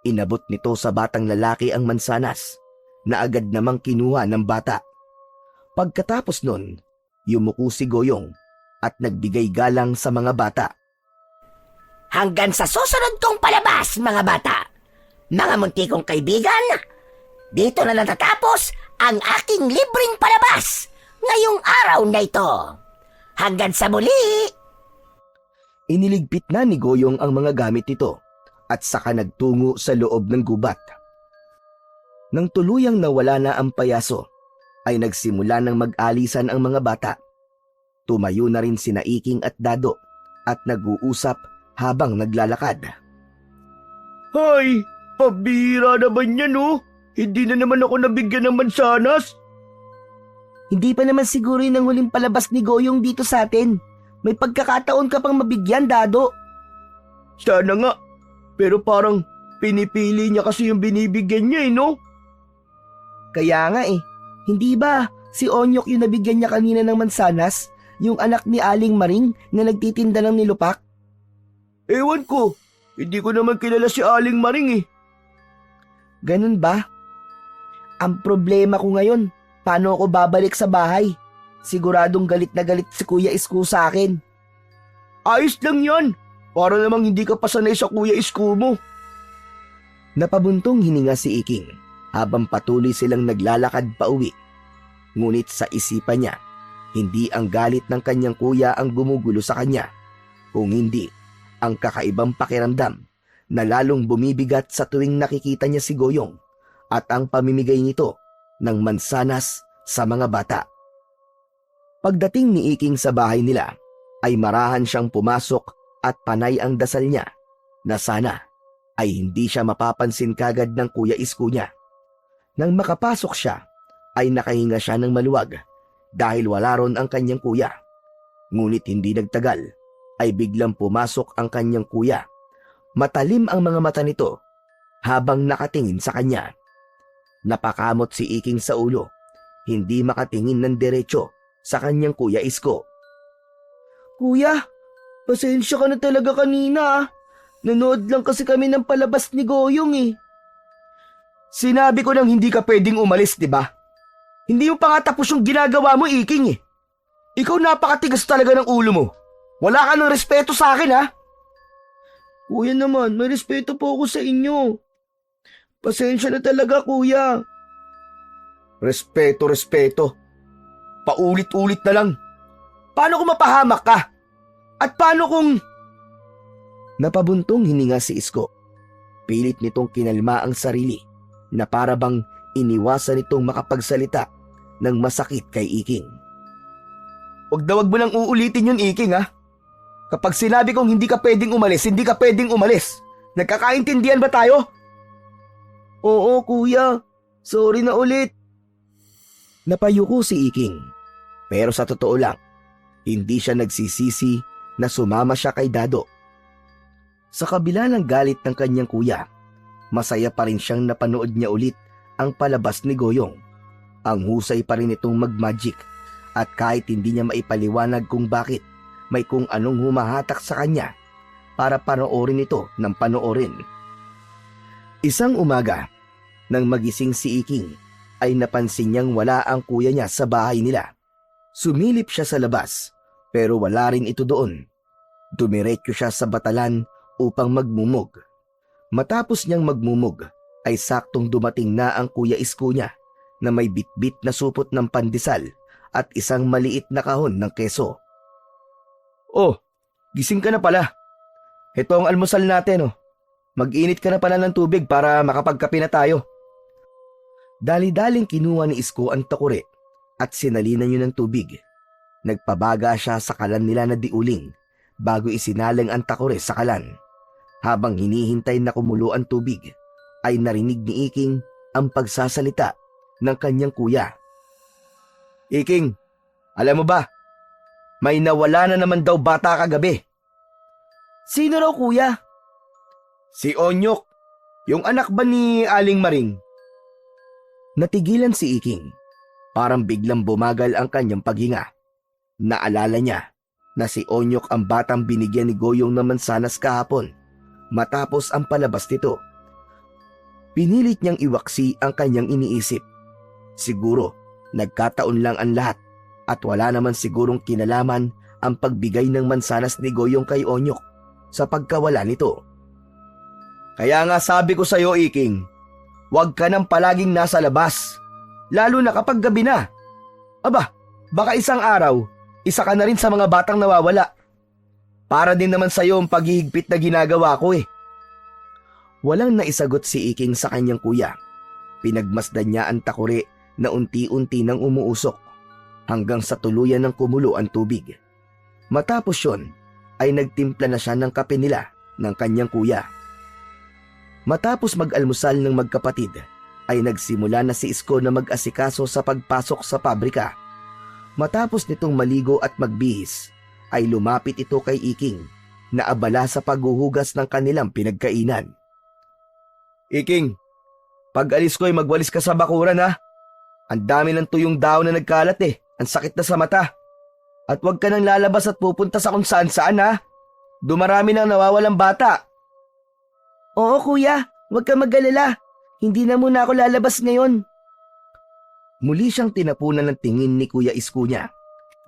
Inabot nito sa batang lalaki ang mansanas na agad namang kinuha ng bata. Pagkatapos nun, yumuko si Goyong at nagbigay galang sa mga bata. Hanggang sa susunod kong palabas, mga bata. Mga munti kong kaibigan, dito na natatapos ang aking libreng palabas ngayong araw na ito. Hanggang sa muli! Iniligpit na ni Goyong ang mga gamit nito at saka nagtungo sa loob ng gubat. Nang tuluyang nawala na ang payaso, ay nagsimula ng mag-alisan ang mga bata. Tumayo na rin sina Iking at Dado at nag-uusap habang naglalakad. Hay, pabira naman yan oh. Hindi na naman ako nabigyan ng mansanas. Hindi pa naman siguro yun ang huling palabas ni Goyong dito sa atin. May pagkakataon ka pang mabigyan, Dado. Sana nga. Pero parang pinipili niya kasi yung binibigyan niya no? Kaya nga eh. Hindi ba si Onyok yung nabigyan niya kanina ng mansanas? Yung anak ni Aling Maring na nagtitinda ng nilupak? Ewan ko. Hindi ko naman kilala si Aling Maring eh. Ganun ba? Ang problema ko ngayon, paano ako babalik sa bahay? Siguradong galit na galit si Kuya Isko sa akin. Ayos lang yan. Para namang hindi ka pasanay sa Kuya Isko mo. Napabuntong hininga si Iking habang patuloy silang naglalakad pa uwi. Ngunit sa isipan niya, hindi ang galit ng kanyang kuya ang gumugulo sa kanya, kung hindi ang kakaibang pakiramdam na lalong bumibigat sa tuwing nakikita niya si Goyong at ang pamimigay nito ng mansanas sa mga bata. Pagdating ni Iking sa bahay nila, ay marahan siyang pumasok at panay ang dasal niya na sana ay hindi siya mapapansin kagad ng Kuya Isko niya. Nang makapasok siya, ay nakahinga siya ng maluwag dahil wala ron ang kanyang kuya. Ngunit hindi nagtagal, ay biglang pumasok ang kanyang kuya. Matalim ang mga mata nito habang nakatingin sa kanya. Napakamot si Iking sa ulo, hindi makatingin ng diretso sa kanyang Kuya Isko. Kuya, pasensya ka na talaga kanina. Nanood lang kasi kami ng palabas ni Goyong eh. Sinabi ko nang hindi ka pwedeng umalis, di ba? Hindi mo pa nga tapos yung ginagawa mo, Iking eh. Ikaw napakatigas talaga ng ulo mo. Wala ka ng respeto sa akin, ha? Kuya naman, may respeto po ako sa inyo. Pasensya na talaga, kuya. Respeto. Paulit-ulit na lang. Paano kung mapahamak ka? At paano kung... Napabuntong hininga si Isko. Pilit nitong kinalma ang sarili na para bang iniwasan nitong makapagsalita ng masakit kay Iking. Huwag mo nang uulitin yun, Iking, ha? Kapag sinabi kong hindi ka pwedeng umalis, hindi ka pwedeng umalis. Nagkakaintindihan ba tayo? Oo, kuya. Sorry na ulit. Napayuko si Iking. Pero sa totoo lang, hindi siya nagsisisi na sumama siya kay Dado. Sa kabila ng galit ng kanyang kuya, masaya pa rin siyang napanood niya ulit ang palabas ni Goyong. Ang husay pa rin itong mag-magic at kahit hindi niya maipaliwanag kung bakit, may kung anong humahatak sa kanya para panoorin ito ng panoorin. Isang umaga, nang magising si Iking, ay napansin niyang wala ang kuya niya sa bahay nila. Sumilip siya sa labas, pero wala rin ito doon. Dumiretso siya sa batalan upang magmumog. Matapos niyang magmumog, ay saktong dumating na ang Kuya Isko niya na may bitbit na supot ng pandesal at isang maliit na kahon ng keso. Oh, gising ka na pala. Ito ang almusal natin, oh. Mag-init ka na pala ng tubig para makapagkape na tayo. Dali-daling kinuha ni Isko ang takure at sinalinan niyo ng tubig. Nagpabaga siya sa kalan nila na diuling bago isinalang ang takure sa kalan. Habang hinihintay na kumulo ang tubig, ay narinig ni Iking ang pagsasalita ng kanyang kuya. Iking, alam mo ba, may nawala na naman daw bata kagabi. Sino raw, kuya? Si Onyok, yung anak ba ni Aling Maring? Natigilan si Iking. Parang biglang bumagal ang kanyang paghinga. Naalala niya na si Onyok ang batang binigyan ni Goyong ng mansanas kahapon matapos ang palabas nito. Pinilit niyang iwaksi ang kanyang iniisip. Siguro, nagkataon lang ang lahat at wala naman sigurong kinalaman ang pagbigay ng mansanas ni Goyong kay Onyok sa pagkawala nito. Kaya nga sabi ko sa'yo, Iking, huwag ka nang palaging nasa labas, lalo na kapag gabi na. Aba, baka isang araw, isa ka na rin sa mga batang nawawala. Para din naman sa'yo ang paghihigpit na ginagawa ko eh. Walang naisagot si Iking sa kanyang kuya. Pinagmasdan niya ang takure na unti-unti nang umuusok hanggang sa tuluyan ng kumulo ang tubig. Matapos yon, ay nagtimpla na siya ng kape nila ng kanyang kuya. Matapos mag-almusal ng magkapatid, ay nagsimula na si Isko na mag-asikaso sa pagpasok sa pabrika. Matapos nitong maligo at magbihis, ay lumapit ito kay Iking na abala sa paghuhugas ng kanilang pinagkainan. Iking, pag alis ko ay magwalis ka sa bakuran, ha? Ang dami ng tuyong daon na nagkalat eh. Ang sakit na sa mata. At huwag ka nang lalabas at pupunta sa kung saan-saan, ha? Dumarami nang nawawalang bata. Oo, kuya. Huwag ka mag-alala. Hindi na muna ako lalabas ngayon. Muli siyang tinapunan ng tingin ni Kuya Isko niya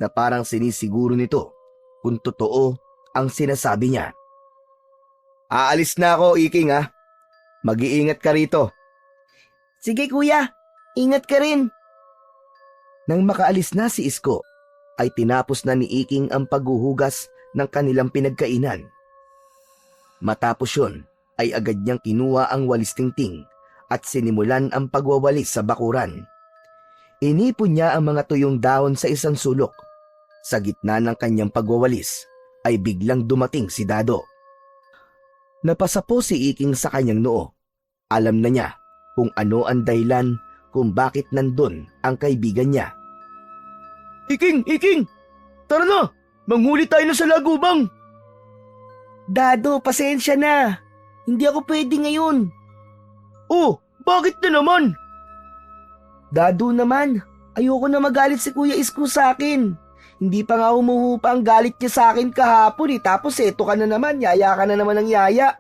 na parang sinisiguro nito kung totoo ang sinasabi niya. Aalis na ako, Iking ha. Mag-iingat ka rito. Sige kuya, ingat ka rin. Nang makaalis na si Isko, ay tinapos na ni Iking ang paghuhugas ng kanilang pinagkainan. Matapos yun, ay agad niyang kinuha ang walis tingting at sinimulan ang pagwawalis sa bakuran. Inipon niya ang mga tuyong dahon sa isang sulok. Sa gitna ng kanyang pagwawalis, ay biglang dumating si Dado. Napasapo si Iking sa kanyang noo. Alam na niya kung ano ang dahilan kung bakit nandun ang kaibigan niya. Iking! Iking! Tara na! Manghuli tayo na sa lagubang! Dado, pasensya na. Hindi ako pwede ngayon. Oh, bakit na naman? Dado naman, ayoko na magalit si Kuya Isko sa akin. Hindi pa nga humuhupa ang galit niya sa akin kahapon tapos eto ka na naman, yaya ka na naman ng yaya.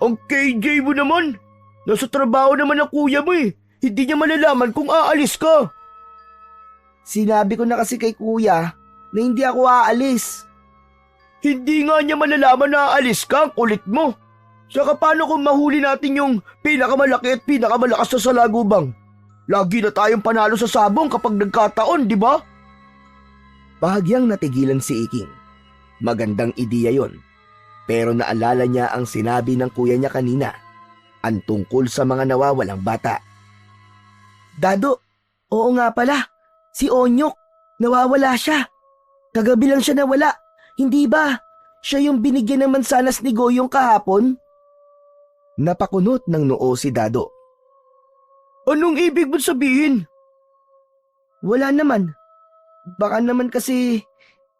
Ang KJ mo naman! Nasa trabaho naman ang kuya mo eh. Hindi niya malalaman kung aalis ka. Sinabi ko na kasi kay Kuya na hindi ako aalis. Hindi nga niya malalaman na aalis ka, ang kulit mo. Saka paano kung mahuli natin yung pinakamalaki at pinakamalakas na salagubang? Lagi na tayong panalo sa sabong kapag nagkataon, di ba? Bahagyang natigilan si Iking. Magandang ideya yon. Pero naalala niya ang sinabi ng kuya niya kanina, ang tungkol sa mga nawawalang bata. Dado, oo nga pala, si Onyok, nawawala siya. Kagabi lang siya nawala, hindi ba? Siya yung binigyan ng mansanas ni Goyong kahapon? Napakunot ng noo si Dado. Anong ibig mo sabihin? Wala naman. Baka naman kasi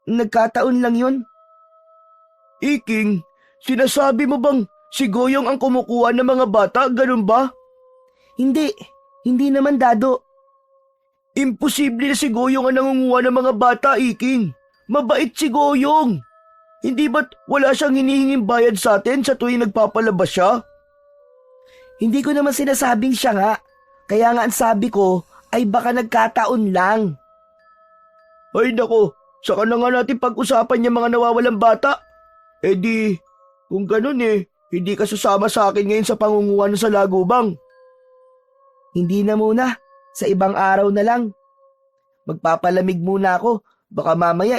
nagkataon lang yun. Iking, sinasabi mo bang si Goyong ang kumukuha ng mga bata, ganun ba? Hindi naman Dado. Imposible na si Goyong ang nangunguha ng mga bata, Iking. Mabait si Goyong. Hindi ba't wala siyang hinihinging bayad sa atin sa tuwing nagpapalabas siya? Hindi ko naman sinasabing siya nga. Kaya nga ang sabi ko ay baka nagkataon lang. Ay nako, saka na nga natin pag-usapan yung mga nawawalang bata. Eh di, kung ganun hindi ka sasama sa akin ngayon sa pangunguha ng salagubang. Hindi na muna, sa ibang araw na lang. Magpapalamig muna ako, baka mamaya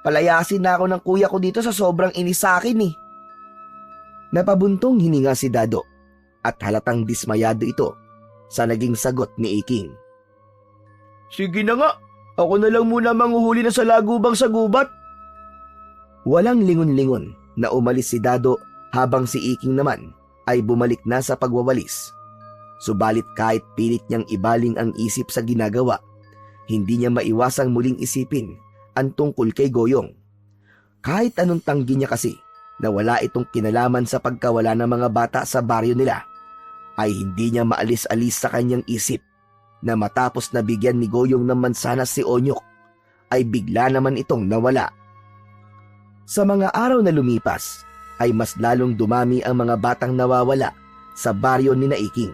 palayasin na ako ng kuya ko dito sa sobrang inis sa akin eh. Napabuntong hininga si Dado at halatang dismayado ito sa naging sagot ni Iking. Sige na nga, ako na lang muna manghuhuli na sa lagubang sa gubat. Walang lingon-lingon na umalis si Dado habang si Iking naman ay bumalik na sa pagwawalis. Subalit kahit pilit niyang ibaling ang isip sa ginagawa, hindi niya maiwasang muling isipin ang tungkol kay Goyong. Kahit anong tanggi niya kasi na wala itong kinalaman sa pagkawala ng mga bata sa baryo nila, ay hindi niya maalis-alis sa kanyang isip na matapos na bigyan ni Goyong ng mansanas si Onyok, ay bigla naman itong nawala. Sa mga araw na lumipas, ay mas lalong dumami ang mga batang nawawala sa baryo ni Iking.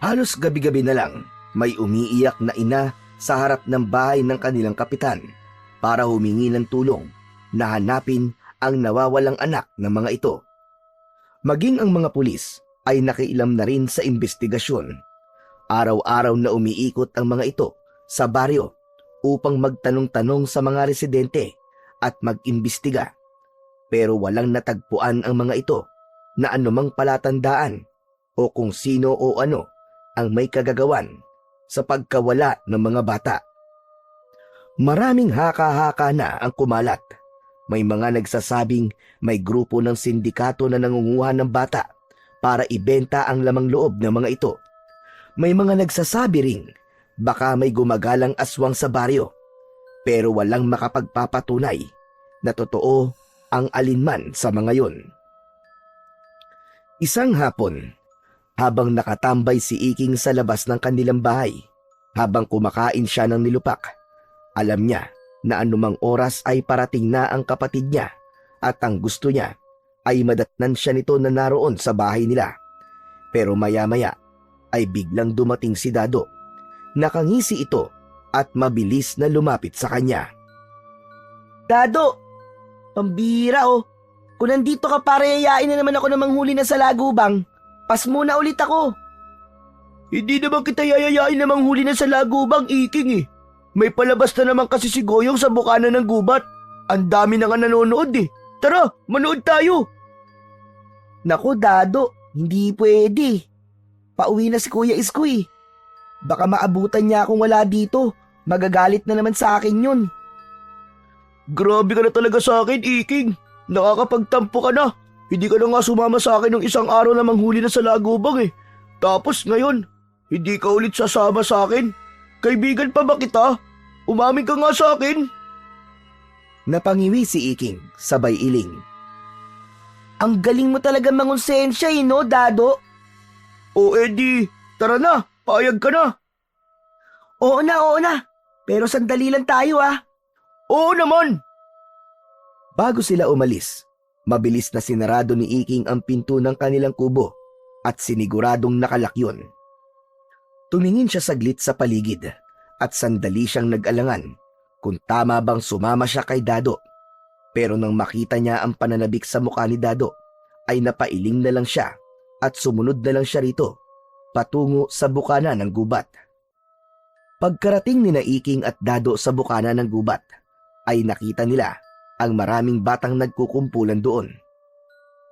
Halos gabi-gabi na lang, may umiiyak na ina sa harap ng bahay ng kanilang kapitan para humingi ng tulong na hanapin ang nawawalang anak ng mga ito. Maging ang mga pulis ay nakiilam na rin sa investigasyon. Araw-araw na umiikot ang mga ito sa baryo upang magtanong-tanong sa mga residente at mag-imbestiga. Pero walang natagpuan ang mga ito na anumang palatandaan o kung sino o ano ang may kagagawan sa pagkawala ng mga bata. Maraming haka-haka na ang kumalat. May mga nagsasabing may grupo ng sindikato na nangunguha ng bata para ibenta ang lamang loob ng mga ito. May mga nagsasabi ring baka may gumagalang aswang sa baryo, pero walang makapagpapatunay na totoo ang alinman sa mga yon. Isang hapon, habang nakatambay si Iking sa labas ng kanilang bahay, habang kumakain siya ng nilupak, alam niya na anumang oras ay parating na ang kapatid niya at ang gusto niya ay madatnan siya nito na naroon sa bahay nila. Pero maya-maya ay biglang dumating si Dado. Nakangisi ito at mabilis na lumapit sa kanya. Dado, pambira oh. Kung nandito ka para yayain na naman ako na manghuli na sa lagubang, pas muna ulit ako. Hindi naman kita yayayain na manghuli na sa lagubang, Iking eh. May palabas na naman kasi si Goyong sa bukana ng gubat. Ang dami na nga nanonood eh. Tara, manood tayo. Naku Dado, hindi pwede. Pauwi na si Kuya Isko eh. Baka maabutan niya akong wala dito. Magagalit na naman sa akin yun. Grabe ka na talaga sa akin, Iking. Nakakapagtampo ka na. Hindi ka na nga sumama sa akin ng isang araw na manghuli na sa lagubang eh. Tapos ngayon, hindi ka ulit sasama sa akin. Kaibigan pa ba kita? Umamin ka nga sa akin. Napangiwi si Iking, sabay iling. Ang galing mo talaga mangonsensya eh no, Dado? O edi, tara na, payag ka na. Oo na. Pero sandali lang tayo ah. Oo naman. Bago sila umalis, mabilis na sinarado ni Iking ang pinto ng kanilang kubo at siniguradong nakalakyon. Tumingin siya saglit sa paligid at sandali siyang nag-alangan kung tama bang sumama siya kay Dado. Pero nang makita niya ang pananabik sa mukha ni Dado, ay napailing na lang siya at sumunod na lang siya rito, patungo sa bukana ng gubat. Pagkarating ni Iking at Dado sa bukana ng gubat, ay nakita nila ang maraming batang nagkukumpulan doon.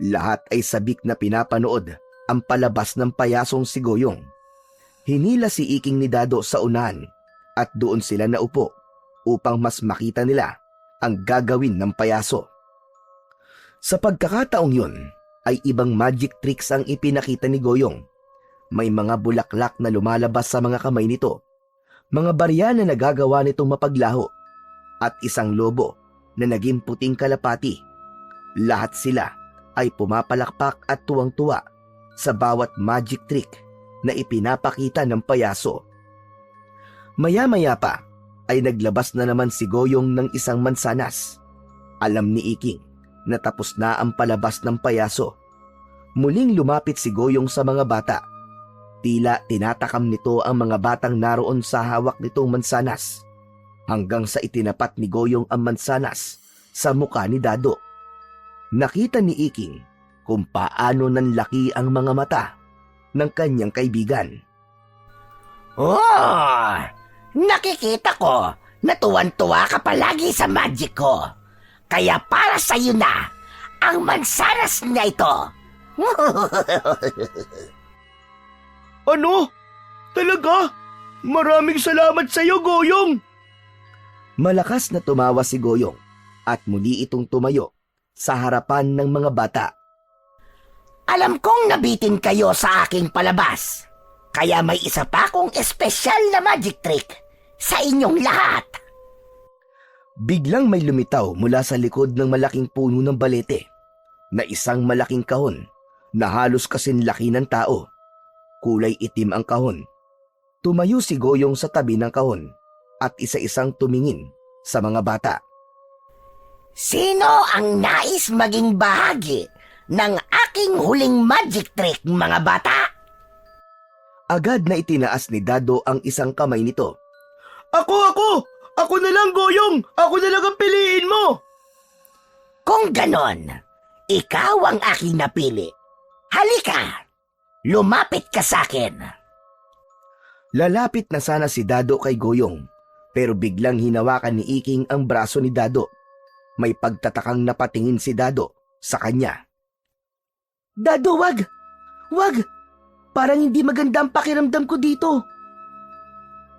Lahat ay sabik na pinapanood ang palabas ng payasong si Goyong. Hinila si Iking ni Dado sa unahan at doon sila naupo upang mas makita nila ang gagawin ng payaso. Sa pagkakataong yun, ay ibang magic tricks ang ipinakita ni Goyong. May mga bulaklak na lumalabas sa mga kamay nito, mga barya na nagagawa nitong mapaglaho, at isang lobo na naging puting kalapati. Lahat sila ay pumapalakpak at tuwang-tuwa sa bawat magic trick na ipinapakita ng payaso. Maya-maya pa ay naglabas na naman si Goyong ng isang mansanas. Alam ni Iking na tapos na ang palabas ng payaso. Muling lumapit si Goyong sa mga bata. Tila tinatakam nito ang mga batang naroon sa hawak nitong mansanas, hanggang sa itinapat ni Goyong ang mansanas sa mukha ni Dado. Nakita ni Iking kung paano nanlaki ang mga mata ng kanyang kaibigan. Oh, nakikita ko na tuwan-tuwa ka palagi sa magic ko. Kaya para sa iyo na ang mansanas niya ito. Ano? Talaga? Maraming salamat sa iyo, Goyong. Malakas na tumawa si Goyong at muli itong tumayo sa harapan ng mga bata. Alam kong nabitin kayo sa aking palabas. Kaya may isa pa akong espesyal na magic trick sa inyong lahat. Biglang may lumitaw mula sa likod ng malaking puno ng balete na isang malaking kahon na halos kasing laki ng tao. Kulay itim ang kahon. Tumayo si Goyong sa tabi ng kahon at isa-isang tumingin sa mga bata. Sino ang nais maging bahagi ng aking huling magic trick, mga bata? Agad na itinaas ni Dado ang isang kamay nito. Ako! Ako na lang, Goyong! Ako na lang ang piliin mo! Kung ganon, ikaw ang aking napili. Halika! Lumapit ka sa akin. Lalapit na sana si Dado kay Goyong, pero biglang hinawakan ni Iking ang braso ni Dado. May pagtatakang napatingin si Dado sa kanya. Dado, wag! Wag! Parang hindi maganda ang pakiramdam ko dito.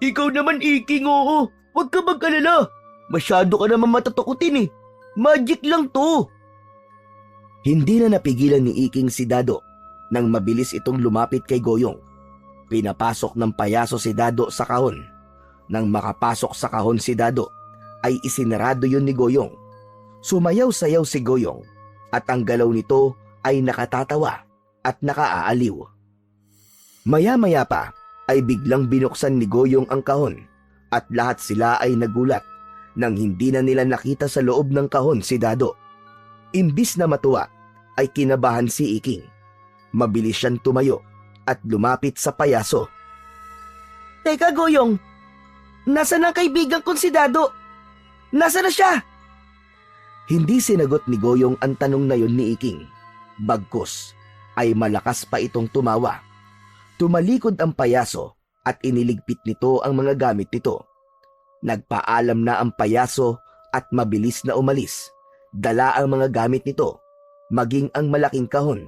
Ikaw naman, Iking, oo. Huwag ka mag-alala. Masyado ka naman matatakutin eh. Magic lang to. Hindi na napigilan ni Iking si Dado nang mabilis itong lumapit kay Goyong. Pinapasok ng payaso si Dado sa kahon. Nang makapasok sa kahon si Dado, ay isinarado yun ni Goyong. Sumayaw-sayaw si Goyong at ang galaw nito ay nakatatawa at nakaaaliw. Maya-maya pa ay biglang binuksan ni Goyong ang kahon at lahat sila ay nagulat nang hindi na nila nakita sa loob ng kahon si Dado. Imbis na matuwa ay kinabahan si Iking. Mabilis siyang tumayo at lumapit sa payaso. Teka, Goyong. Nasaan ang kaibigan kong si Dado? Nasaan na siya? Hindi sinagot ni Goyong ang tanong na yon ni Iking. Bagkus ay malakas pa itong tumawa. Tumalikod ang payaso at iniligpit nito ang mga gamit nito. Nagpaalam na ang payaso at mabilis na umalis. Dala ang mga gamit nito, maging ang malaking kahon,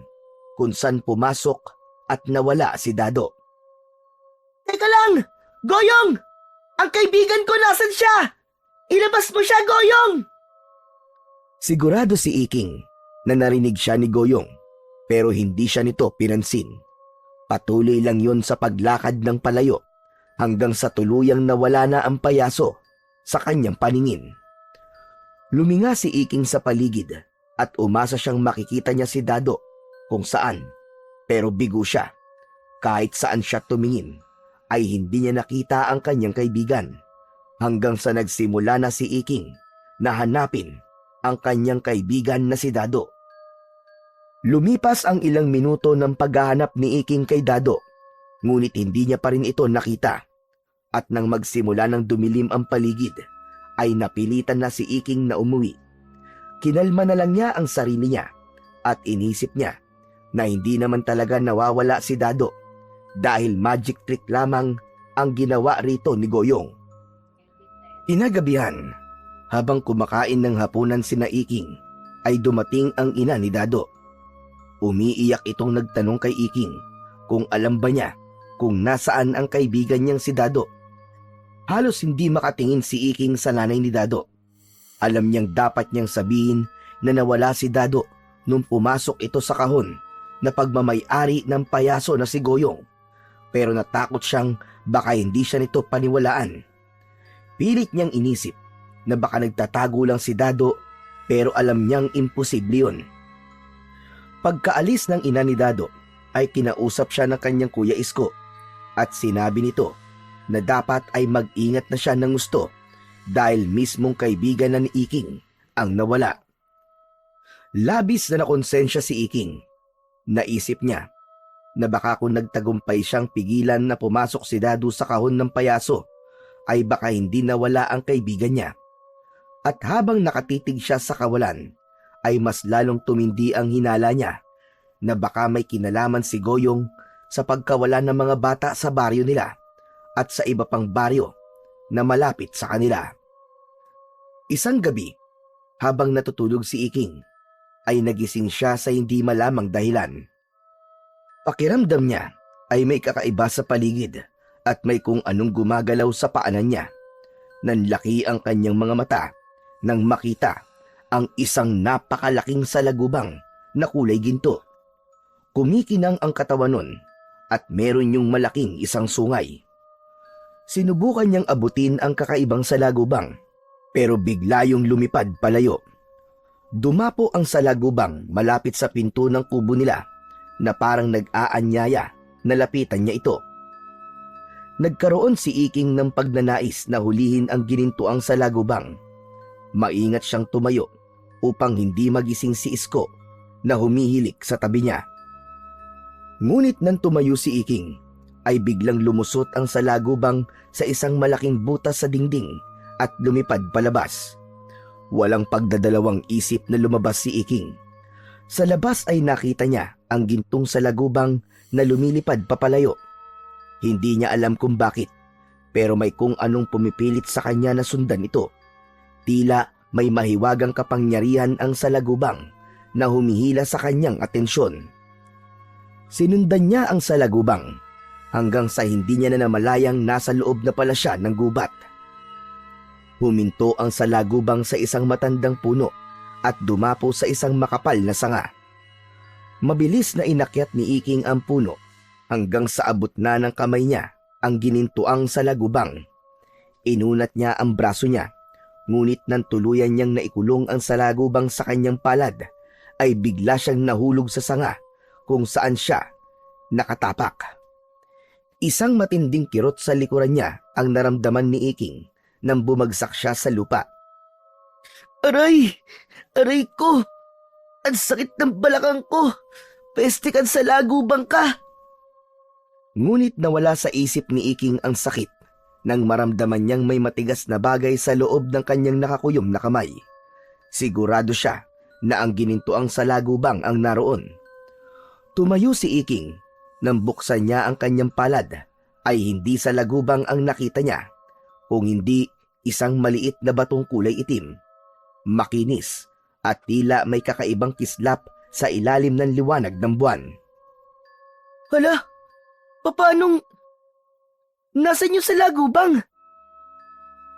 kung saan pumasok at nawala si Dado. Teka lang! Goyong! Ang kaibigan ko nasan siya? Ilabas mo siya, Goyong! Sigurado si Iking na narinig siya ni Goyong, pero hindi siya nito pinansin. Patuloy lang yon sa paglakad ng palayo hanggang sa tuluyang nawala na ang payaso sa kanyang paningin. Luminga si Iking sa paligid at umasa siyang makikita niya si Dado kung saan, pero bigo siya. Kahit saan siya tumingin ay hindi niya nakita ang kanyang kaibigan hanggang sa nagsimula na si Iking na hanapin ang kanyang kaibigan na si Dado. Lumipas ang ilang minuto ng paghahanap ni Iking kay Dado, ngunit hindi niya pa rin ito nakita. At nang magsimula ng dumilim ang paligid, ay napilitan na si Iking na umuwi. Kinalma na lang niya ang sarili niya at inisip niya na hindi naman talaga nawawala si Dado dahil magic trick lamang ang ginawa rito ni Goyong. Inagabihan, habang kumakain ng hapunan sina Iking, ay dumating ang ina ni Dado. Umiiyak itong nagtanong kay Iking kung alam ba niya kung nasaan ang kaibigan niyang si Dado. Halos hindi makatingin si Iking sa nanay ni Dado. Alam niyang dapat niyang sabihin na nawala si Dado nung pumasok ito sa kahon na pagmamay-ari ng payaso na si Goyong. Pero natakot siyang baka hindi siya nito paniwalaan. Pilit niyang inisip na baka nagtatago lang si Dado, pero alam niyang imposible yun. Pagkaalis ng ina ni Dado ay kinausap siya ng kanyang kuya Isko at sinabi nito na dapat ay mag-ingat na siya ng gusto dahil mismong kaibigan na ni Iking ang nawala. Labis na nakonsensya si Iking. Naisip niya na baka kung nagtagumpay siyang pigilan na pumasok si Dado sa kahon ng payaso ay baka hindi nawala ang kaibigan niya. At habang nakatitig siya sa kawalan, ay mas lalong tumindi ang hinala niya na baka may kinalaman si Goyong sa pagkawala ng mga bata sa baryo nila at sa iba pang baryo na malapit sa kanila. Isang gabi, habang natutulog si Iking, ay nagising siya sa hindi malamang dahilan. Pakiramdam niya ay may kakaiba sa paligid at may kung anong gumagalaw sa paanan niya. Nanlaki ang kanyang mga mata nang makita ang isang napakalaking salagubang na kulay ginto. Kumikinang ang katawan nun at meron yung malaking isang sungay. Sinubukan niyang abutin ang kakaibang salagubang pero bigla yung lumipad palayo. Dumapo ang salagubang malapit sa pinto ng kubo nila na parang nag-aanyaya na lapitan niya ito. Nagkaroon si Iking ng pagnanais na hulihin ang ginintuang salagubang. Maingat siyang tumayo upang hindi magising si Isko na humihilik sa tabi niya. Ngunit nang tumayo si Iking, ay biglang lumusot ang salagubang sa isang malaking butas sa dingding at lumipad palabas. Walang pagdadalawang isip na lumabas si Iking. Sa labas ay nakita niya ang gintong salagubang na lumilipad papalayo. Hindi niya alam kung bakit, pero may kung anong pumipilit sa kanya na sundan ito. Tila may mahiwagang kapangyarihan ang salagubang na humihila sa kanyang atensyon. Sinundan niya ang salagubang hanggang sa hindi niya na namalayang nasa loob na pala siya ng gubat. Huminto ang salagubang sa isang matandang puno at dumapo sa isang makapal na sanga. Mabilis na inakyat ni Iking ang puno hanggang sa abot na ng kamay niya ang ginintuang salagubang. Inunat niya ang braso niya, ngunit nang tuluyan niyang naikulong ang salagubang sa kanyang palad, ay bigla siyang nahulog sa sanga kung saan siya nakatapak. Isang matinding kirot sa likuran niya ang naramdaman ni Iking nang bumagsak siya sa lupa. Aray! Aray ko! Ang sakit ng balakang ko! Peste ka sa lagubang ka! Ngunit nawala sa isip ni Iking ang sakit nang maramdaman niyang may matigas na bagay sa loob ng kanyang nakakuyom na kamay. Sigurado siya na ang ginintuang salagubang ang naroon. Tumayo si Iking. Nang buksan niya ang kanyang palad, ay hindi salagubang ang nakita niya, kung hindi isang maliit na batong kulay itim, makinis at tila may kakaibang kislap sa ilalim ng liwanag ng buwan. Hala, paanong... Nasaan yung salagubang?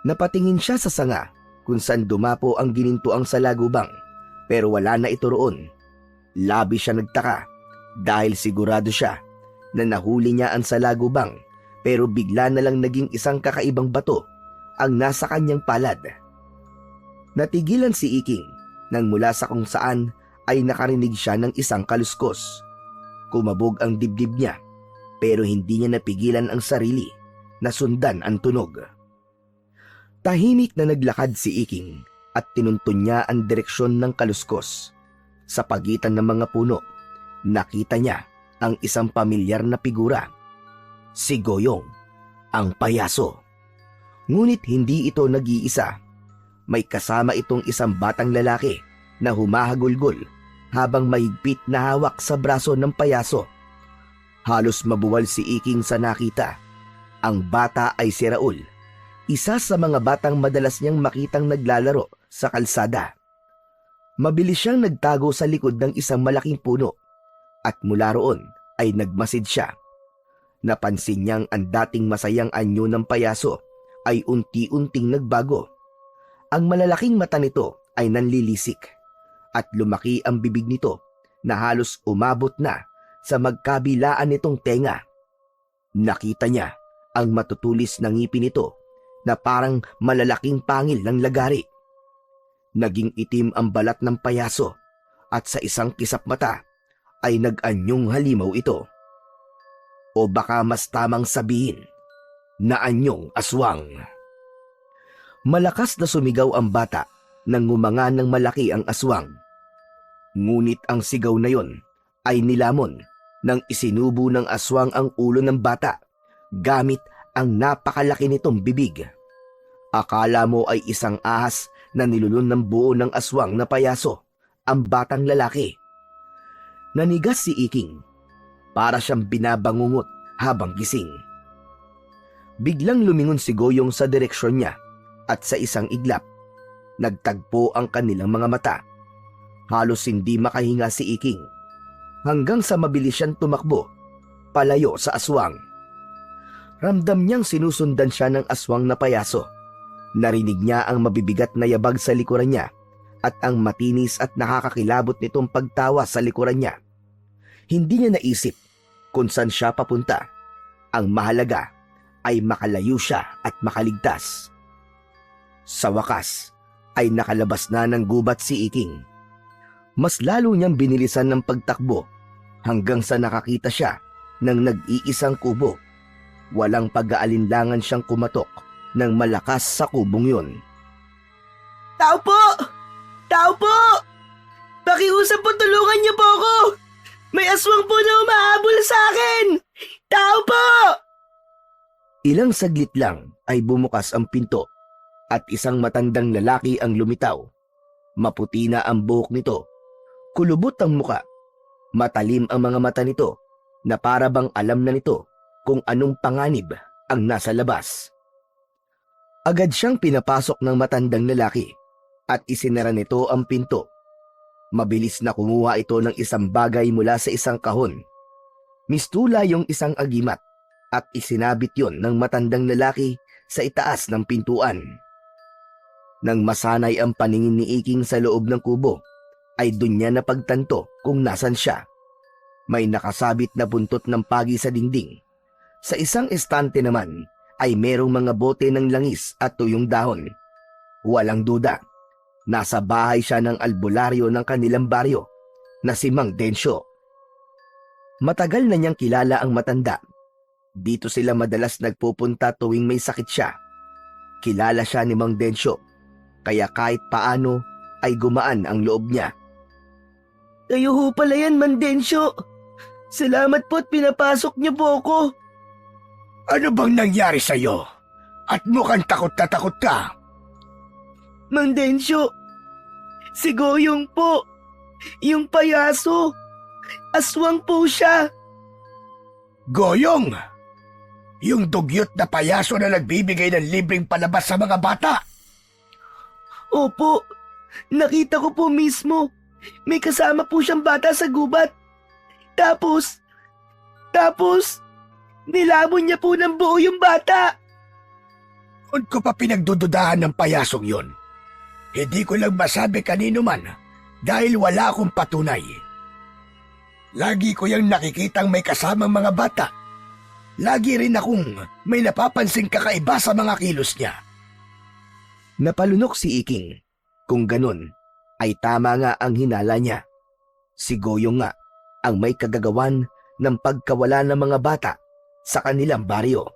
Napatingin siya sa sanga kung saan dumapo ang ginintuang salagubang, pero wala na ito roon. Labi siya nagtaka dahil sigurado siya na nahuli niya ang salagubang, pero bigla na lang naging isang kakaibang bato ang nasa kanyang palad. Natigilan si Iking nang mula sa kung saan ay nakarinig siya ng isang kaluskos. Kumabog ang dibdib niya, pero hindi niya napigilan ang sarili na sundan ang tunog. Tahimik na naglakad si Iking at tinuntun niya ang direksyon ng kaluskos. Sa pagitan ng mga puno, nakita niya ang isang pamilyar na figura. Si Goyong, ang payaso. Ngunit hindi ito nag-iisa. May kasama itong isang batang lalaki na humahagulgol habang mahigpit na hawak sa braso ng payaso. Halos mabuwal si Iking sa nakita. Ang bata ay si Raul, isa sa mga batang madalas niyang makitang naglalaro sa kalsada. Mabilis siyang nagtago sa likod ng isang malaking puno at mula roon ay nagmasid siya. Napansin niyang ang dating masayang anyo ng payaso ay unti-unting nagbago. Ang malalaking mata nito ay nanlilisik at lumaki ang bibig nito na halos umabot na sa magkabilaan nitong tenga. Nakita niya ang matutulis na ngipin nito na parang malalaking pangil ng lagari. Naging itim ang balat ng payaso at sa isang kisap mata ay nag-anyong halimaw ito. O baka mas tamang sabihin na anyong aswang. Malakas na sumigaw ang bata nang ngumanga ng malaki ang aswang. Ngunit ang sigaw na yon ay nilamon nang isinubo ng aswang ang ulo ng bata gamit ang napakalaki nitong bibig. Akala mo ay isang ahas na nilulun ng buo ng aswang na payaso ang batang lalaki. Nanigas si Iking, para siyang binabangungot habang gising. Biglang lumingon si Goyong sa direksyon niya at sa isang iglap, nagtagpo ang kanilang mga mata. Halos hindi makahinga si Iking hanggang sa mabilis siyang tumakbo palayo sa aswang. Ramdam niyang sinusundan siya ng aswang na payaso. Narinig niya ang mabibigat na yabag sa likuran niya at ang matinis at nakakakilabot nitong pagtawa sa likuran niya. Hindi niya naisip kung saan siya papunta. Ang mahalaga ay makalayo siya at makaligtas. Sa wakas ay nakalabas na ng gubat si Iking. Mas lalo niyang binilisan ng pagtakbo hanggang sa nakakita siya ng nag-iisang kubo. Walang pag-aalinlangan siyang kumatok ng malakas sa kubong yun. Tao po! Tao po! Pakiusap po, tulungan niyo po ako! May aswang po na umahabol sa akin! Tao po! Ilang saglit lang ay bumukas ang pinto at isang matandang lalaki ang lumitaw. Maputi na ang buhok nito, kulubot ang muka, matalim ang mga mata nito na para bang alam na nito kung anong panganib ang nasa labas. Agad siyang pinapasok ng matandang lalaki at isinara nito ang pinto. Mabilis na kumuha ito ng isang bagay mula sa isang kahon. Mistula yung isang agimat at isinabit yon ng matandang lalaki sa itaas ng pintuan. Nang masanay ang paningin ni Iking sa loob ng kubo, ay dun niya napagtanto kung nasan siya. May nakasabit na buntot ng pagi sa dingding. Sa isang estante naman ay merong mga bote ng langis at tuyong dahon. Walang duda, nasa bahay siya ng albularyo ng kanilang baryo na si Mang Densyo. Matagal na niyang kilala ang matanda. Dito sila madalas nagpupunta tuwing may sakit siya. Kilala siya ni Mang Densyo, kaya kahit paano ay gumaan ang loob niya. Kayo ho pala yan, Mandensyo. Salamat po at pinapasok niyo po ako. Ano bang nangyari sa'yo? At mukhang takot na takot ka. Mang Densyo, si Goyong po. Yung payaso. Aswang po siya. Goyong! Yung dugyot na payaso na nagbibigay ng libreng palabas sa mga bata. Opo, nakita ko po mismo. May kasama po siyang bata sa gubat. Tapos, nilamon niya po ng buo yung bata. Doon ko pa pinagdududahan ng payasong yon. Hindi ko lang masabi kanino man dahil wala akong patunay. Lagi ko yung nakikitang may kasamang mga bata. Lagi rin akong may napapansing kakaiba sa mga kilos niya. Napalunok si Iking. Kung ganun, ay tama nga ang hinala niya. Si Goyong nga ang may kagagawan ng pagkawala ng mga bata sa kanilang baryo.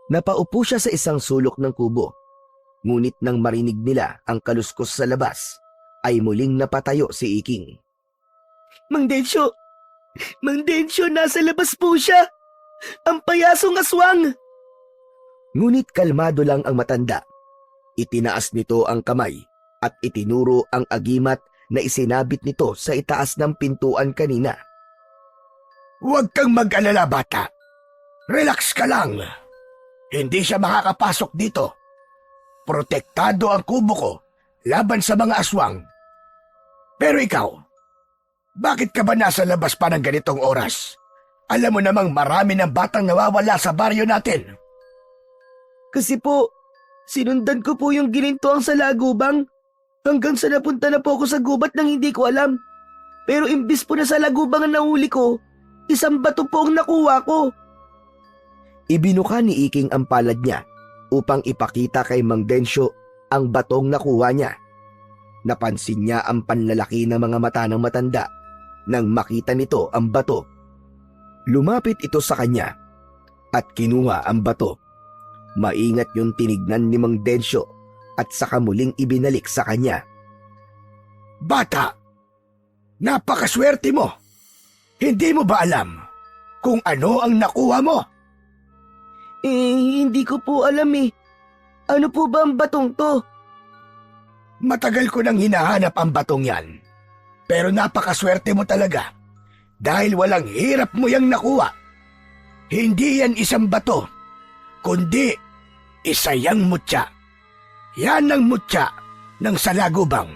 Napaupo siya sa isang sulok ng kubo. Ngunit nang marinig nila ang kaluskos sa labas, ay muling napatayo si Iking. Mang Densyo, nasa labas po siya. Ang payasong aswang. Ngunit kalmado lang ang matanda. Itinaas nito ang kamay at itinuro ang agimat na isinabit nito sa itaas ng pintuan kanina. Huwag kang mag-alala, bata. Relax ka lang. Hindi siya makakapasok dito. Protektado ang kubo ko laban sa mga aswang. Pero ikaw, bakit ka ba nasa labas pa ng ganitong oras? Alam mo namang marami ng batang nawawala sa baryo natin. Kasi po, sinundan ko po yung ginintuang sa lagubang hanggang sa napunta na po ako sa gubat nang hindi ko alam. Pero imbis po na sa lagubang ang nahuli ko, isang bato po ang nakuha ko. Ibinuka ni Iking ang palad niya upang ipakita kay Mang Densyo ang batong nakuha niya. Napansin niya ang panlalaki ng mga mata ng matanda nang makita nito ang bato. Lumapit ito sa kanya at kinuha ang bato. Maingat yung tinignan ni Mang Densyo at saka muling ibinalik sa kanya. Bata, napakaswerte mo. Hindi mo ba alam kung ano ang nakuha mo? Hindi ko po alam eh. Ano po ba ang batong to? Matagal ko nang hinahanap ang batong yan. Pero napakaswerte mo talaga. Dahil walang hirap mo yang nakuha. Hindi yan isang bato, kundi isa yang mutya. Yan ang mutya ng salagubang.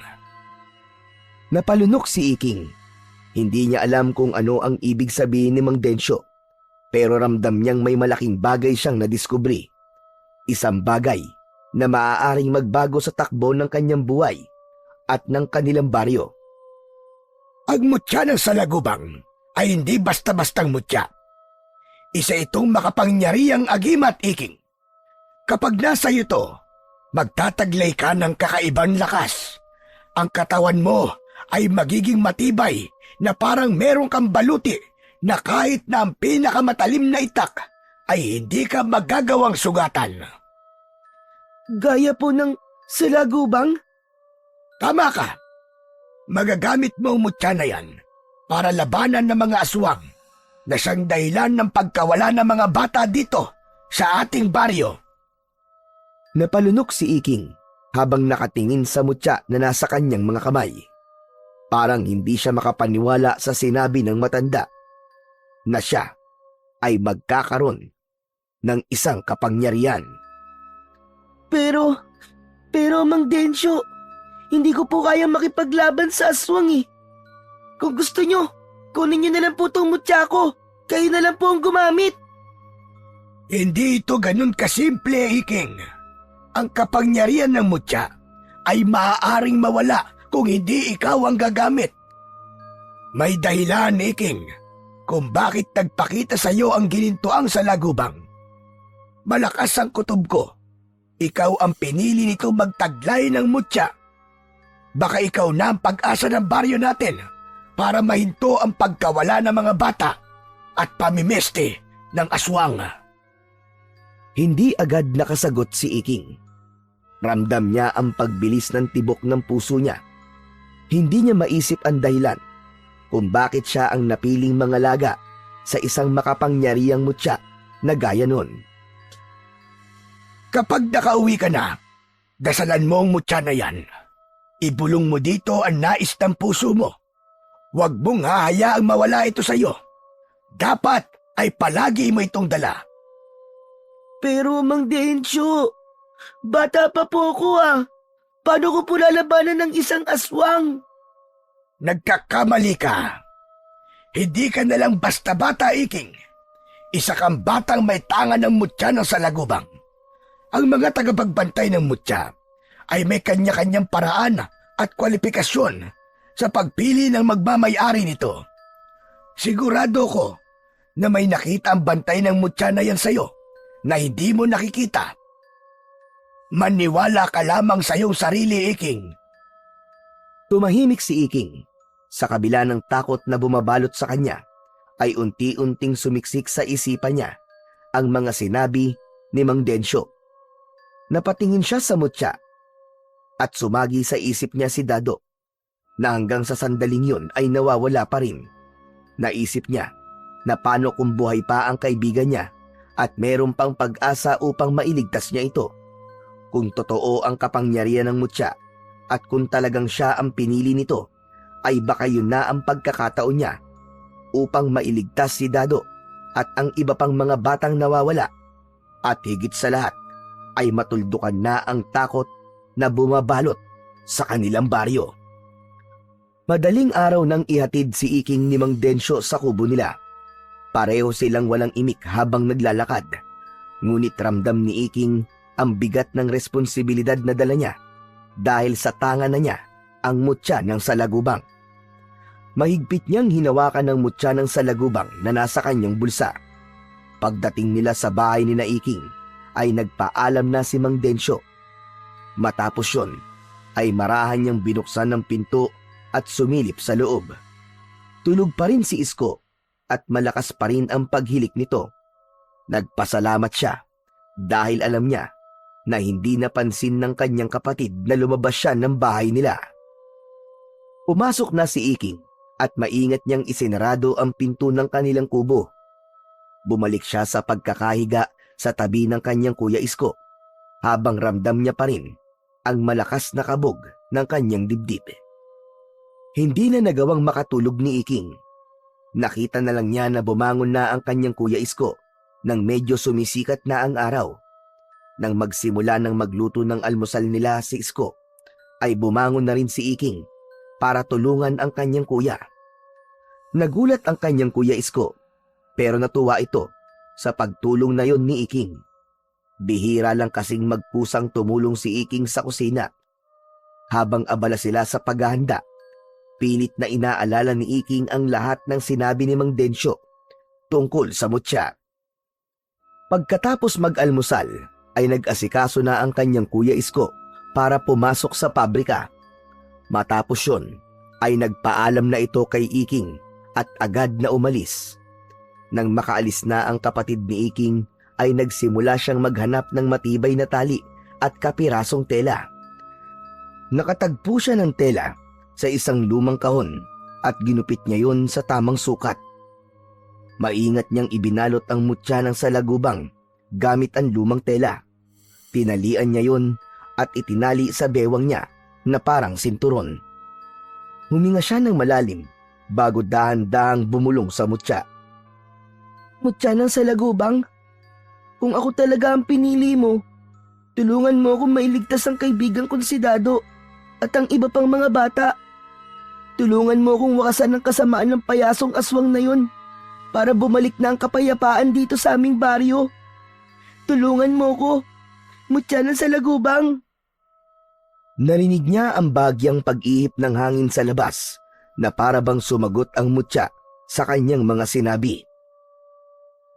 Napalunok si Iking. Hindi niya alam kung ano ang ibig sabihin ni Mang Densyo, pero ramdam niyang may malaking bagay siyang nadiskubre. Isang bagay na maaaring magbago sa takbo ng kanyang buhay at ng kanilang baryo. Ang mutya ng salagubang ay hindi basta-bastang mutya. Isa itong makapangyarihang agimat, Iking. Kapag nasa iyo to, magtataglay ka ng kakaibang lakas. Ang katawan mo ay magiging matibay na parang meron kang baluti na kahit na ang pinakamatalim na itak ay hindi ka magagawang sugatan. Gaya po ng salagubang? Tama ka. Magagamit mo ang mutya na yan para labanan ng mga aswang na siyang dahilan ng pagkawala ng mga bata dito sa ating baryo. Napalunok si Iking habang nakatingin sa mutya na nasa kanyang mga kamay. Parang hindi siya makapaniwala sa sinabi ng matanda na siya ay magkakaroon ng isang kapangyarihan. Pero Mang Densyo, hindi ko po kaya makipaglaban sa aswang eh. Kung gusto nyo, kunin nyo na lang po tong mutya ko. Kayo na lang po ang gumamit. Hindi ito ganun kasimple, Iking. Ang kapangyarihan ng mutya ay maaaring mawala kung hindi ikaw ang gagamit. May dahilan, Iking, kung bakit nagpakita sa iyo ang ginintuang salagubang. Malakas ang kutob ko. Ikaw ang pinili nito magtaglay ng mutya. Baka ikaw na ang pag-asa ng baryo natin para mahinto ang pagkawala ng mga bata at pamimeste ng aswang. Hindi agad nakasagot si Iking. Ramdam niya ang pagbilis ng tibok ng puso niya. Hindi niya maisip ang dahilan kung bakit siya ang napiling mangalaga sa isang makapangyarihang mutya na gaya nun. Kapag nakauwi ka na, dasalan mo ang mutya na yan. Ibulong mo dito ang nais ng puso mo. Huwag mong hahayaang mawala ito sa iyo. Dapat ay palagi mo itong dala. Pero Mang Densyo, bata pa po ako ah. Paano ko po lalabanan ng isang aswang? Nagkakamali ka. Hindi ka nalang basta bata, Iking. Isa kang batang may tangan ng mutya ng salagubang. Ang mga tagapagbantay ng mutya ay may kanya-kanyang paraan at kwalifikasyon sa pagpili ng magmamay-ari nito. Sigurado ko na may nakita ang bantay ng mutya na yan sa'yo na hindi mo nakikita. Maniwala ka lamang sa iyong sarili, Iking. Tumahimik si Iking. Sa kabila ng takot na bumabalot sa kanya, ay unti-unting sumiksik sa isipan niya ang mga sinabi ni Mang Densyo. Napatingin siya sa mutya at sumagi sa isip niya si Dado na hanggang sa sandaling yun ay nawawala pa rin. Naisip niya na paano kung buhay pa ang kaibigan niya at meron pang pag-asa upang mailigtas niya ito. Kung totoo ang kapangyarihan ng mutya at kung talagang siya ang pinili nito, ay baka yun na ang pagkakataon niya upang mailigtas si Dado at ang iba pang mga batang nawawala. At higit sa lahat ay matuldukan na ang takot na bumabalot sa kanilang baryo. Madaling araw nang ihatid si Iking ni Mang Densyo sa kubo nila. Pareho silang walang imik habang naglalakad. Ngunit ramdam ni Iking ang bigat ng responsibilidad na dala niya dahil sa tanga na niya ang mutya ng salagubang. Mahigpit niyang hinawakan ng mutya ng salagubang na nasa kanyang bulsa. Pagdating nila sa bahay ni Iking ay nagpaalam na si Mang Densyo. Matapos yun ay marahan niyang binuksan ng pinto at sumilip sa loob. Tulog pa rin si Isko at malakas pa rin ang paghilik nito. Nagpasalamat siya dahil alam niya na hindi napansin ng kanyang kapatid na lumabas siya ng bahay nila. Pumasok na si Iking at maingat niyang isinarado ang pinto ng kanilang kubo. Bumalik siya sa pagkakahiga sa tabi ng kanyang kuya Isko habang ramdam niya pa rin ang malakas na kabog ng kanyang dibdib. Hindi na nagawang makatulog ni Iking. Nakita na lang niya na bumangon na ang kanyang kuya Isko nang medyo sumisikat na ang araw. Nang magsimula ng magluto ng almusal nila si Isko, ay bumangon na rin si Iking para tulungan ang kanyang kuya. Nagulat ang kanyang kuya Isko, pero natuwa ito sa pagtulong na yon ni Iking. Bihira lang kasing magpusang tumulong si Iking sa kusina. Habang abala sila sa paghahanda, pilit na inaalala ni Iking ang lahat ng sinabi ni Mang Densyo tungkol sa mutya. Pagkatapos mag-almusal, ay nag-asikaso na ang kanyang kuya Isko para pumasok sa pabrika. Matapos yun, ay nagpaalam na ito kay Iking at agad na umalis. Nang makaalis na ang kapatid ni Iking, ay nagsimula siyang maghanap ng matibay na tali at kapirasong tela. Nakatagpo siya ng tela sa isang lumang kahon at ginupit niya yun sa tamang sukat. Maingat niyang ibinalot ang mutya ng salagubang gamit ang lumang tela. Tinalian niya yun at itinali sa bewang niya na parang sinturon. Huminga siya ng malalim bago dahan-dahang bumulong sa mutya. Mutya ng salagubang, kung ako talaga ang pinili mo, tulungan mo akong mailigtas ang kaibigan kong si Dado at ang iba pang mga bata. Tulungan mo akong wakasan ng kasamaan ng payasong aswang na yun para bumalik na ang kapayapaan dito sa aming baryo. Tulungan mo ko, mutya ng salagubang. Narinig niya ang bagyang pag-ihip ng hangin sa labas na para bang sumagot ang mutya sa kanyang mga sinabi.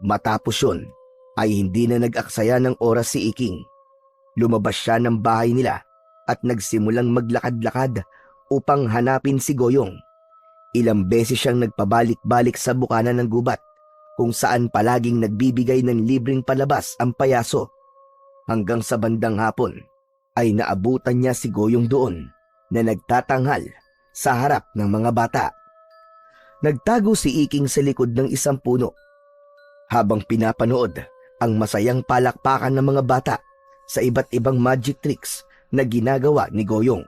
Matapos yun, ay hindi na nag-aksaya ng oras si Iking. Lumabas siya ng bahay nila at nagsimulang maglakad-lakad upang hanapin si Goyong. Ilang beses siyang nagpabalik-balik sa bukana ng gubat kung saan palaging nagbibigay ng libreng palabas ang payaso. Hanggang sa bandang hapon ay naabutan niya si Goyong doon na nagtatanghal sa harap ng mga bata. Nagtago si Iking sa likod ng isang puno. Habang pinapanood ang masayang palakpakan ng mga bata sa iba't ibang magic tricks na ginagawa ni Goyong.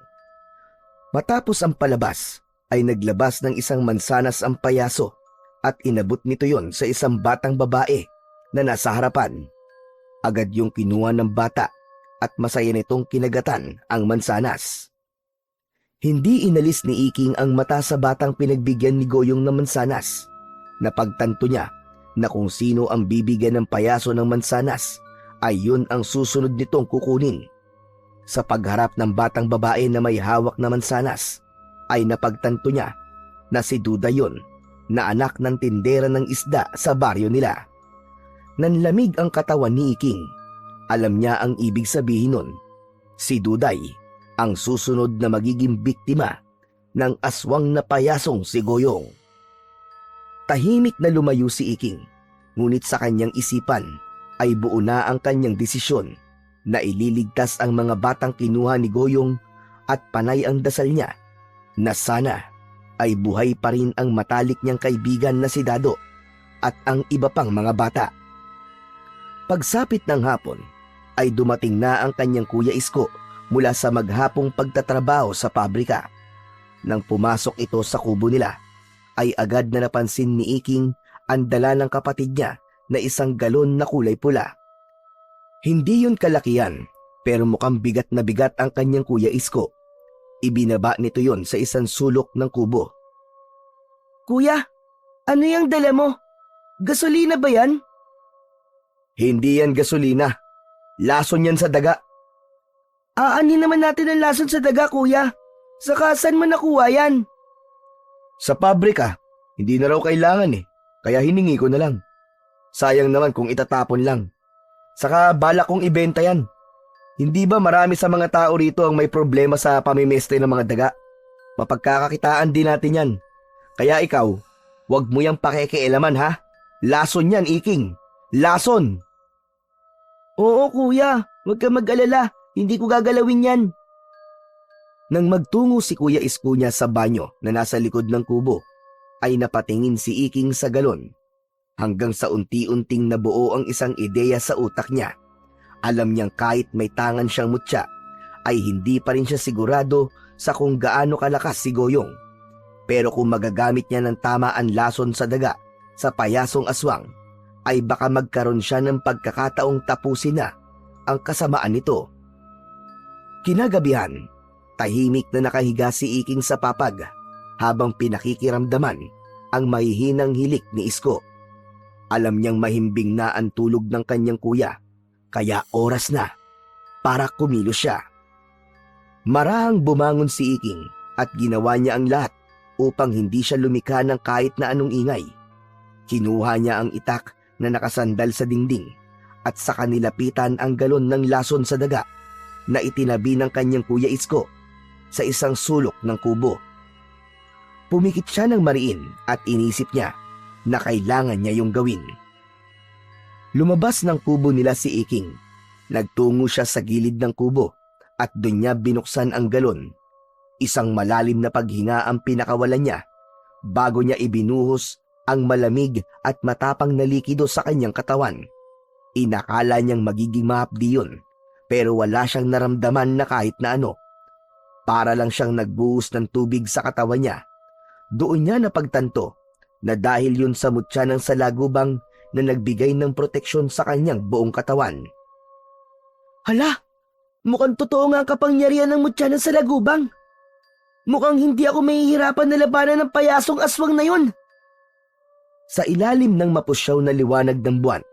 Matapos ang palabas, ay naglabas ng isang mansanas ang payaso at inabot nito yon sa isang batang babae na nasa harapan. Agad yung kinuha ng bata at masaya nitong kinagatan ang mansanas. Hindi inalis ni Iking ang mata sa batang pinagbigyan ni Goyong ng mansanas. Napagtanto niya na kung sino ang bibigyan ng payaso ng mansanas ay yun ang susunod nitong kukunin. Sa pagharap ng batang babae na may hawak na mansanas, ay napagtanto niya na si Duda yun, na anak ng tindera ng isda sa baryo nila. Nanlamig ang katawan ni Iking. Alam niya ang ibig sabihin nun. Si Duday ang susunod na magiging biktima ng aswang na payasong si Goyong. Tahimik na lumayo si Iking, ngunit sa kanyang isipan ay buo na ang kanyang desisyon na ililigtas ang mga batang kinuha ni Goyong at panay ang dasal niya na sana ay buhay pa rin ang matalik niyang kaibigan na si Dado at ang iba pang mga bata. Pagsapit ng hapon ay dumating na ang kanyang kuya Isko mula sa maghapong pagtatrabaho sa pabrika. Nang pumasok ito sa kubo nila, ay agad na napansin ni Iking ang dala ng kapatid niya na isang galon na kulay pula. Hindi yun kalakihan, pero mukhang bigat na bigat ang kanyang kuya Isko. Ibinaba nito yon sa isang sulok ng kubo. Kuya, ano yung dala mo? Gasolina ba yan? Hindi yan gasolina. Lason yan sa daga. Aanin naman natin ang lason sa daga, kuya. Saka saan mo nakuha yan? Sa pabrika, hindi na raw kailangan kaya hiningi ko na lang. Sayang naman kung itatapon lang. Saka balak kong ibenta yan. Hindi ba marami sa mga tao rito ang may problema sa pamimeste ng mga daga? Mapagkakakitaan din natin yan. Kaya ikaw, wag mo yang pakikialaman ha. Lason yan, Iking. Lason! Oo, kuya. Huwag ka mag-alala. Hindi ko gagalawin yan. Nang magtungo si Kuya Isko niya sa banyo na nasa likod ng kubo, ay napatingin si Iking sa galon. Hanggang sa unti-unting nabuo ang isang ideya sa utak niya. Alam niyang kahit may tangan siyang mutya, ay hindi pa rin siya sigurado sa kung gaano kalakas si Goyong. Pero kung magagamit niya ng tama ang lason sa daga sa payasong aswang, ay baka magkaroon siya ng pagkakataong tapusin na ang kasamaan nito. Kinagabihan, tahimik na nakahiga si Iking sa papag habang pinakikiramdaman ang mahihinang hilik ni Isko. Alam niyang mahimbing na ang tulog ng kanyang kuya, kaya oras na para kumilos siya. Marahang bumangon si Iking at ginawa niya ang lahat upang hindi siya lumikha ng kahit na anong ingay. Kinuha niya ang itak na nakasandal sa dingding at saka nilapitan ang galon ng lason sa daga na itinabi ng kanyang kuya Isko sa isang sulok ng kubo. Pumikit siya ng mariin at inisip niya na kailangan niya yung gawin. Lumabas ng kubo nila si Iking. Nagtungo siya sa gilid ng kubo at doon niya binuksan ang galon. Isang malalim na paghinga ang pinakawalan niya bago niya ibinuhos ang malamig at matapang na likido sa kanyang katawan. Inakala niyang magiging mahapdi yun, pero wala siyang naramdaman na kahit na ano. Para lang siyang nagbuhos ng tubig sa katawan niya. Doon niya napagtanto na dahil yun sa mutya ng salagubang na nagbigay ng proteksyon sa kanyang buong katawan. Hala, mukhang totoo nga ang kapangyarihan ng mutya ng salagubang. Mukhang hindi ako mahihirapan na labanan ng payasong aswang na yun. Sa ilalim ng mapusyaw na liwanag ng buwan,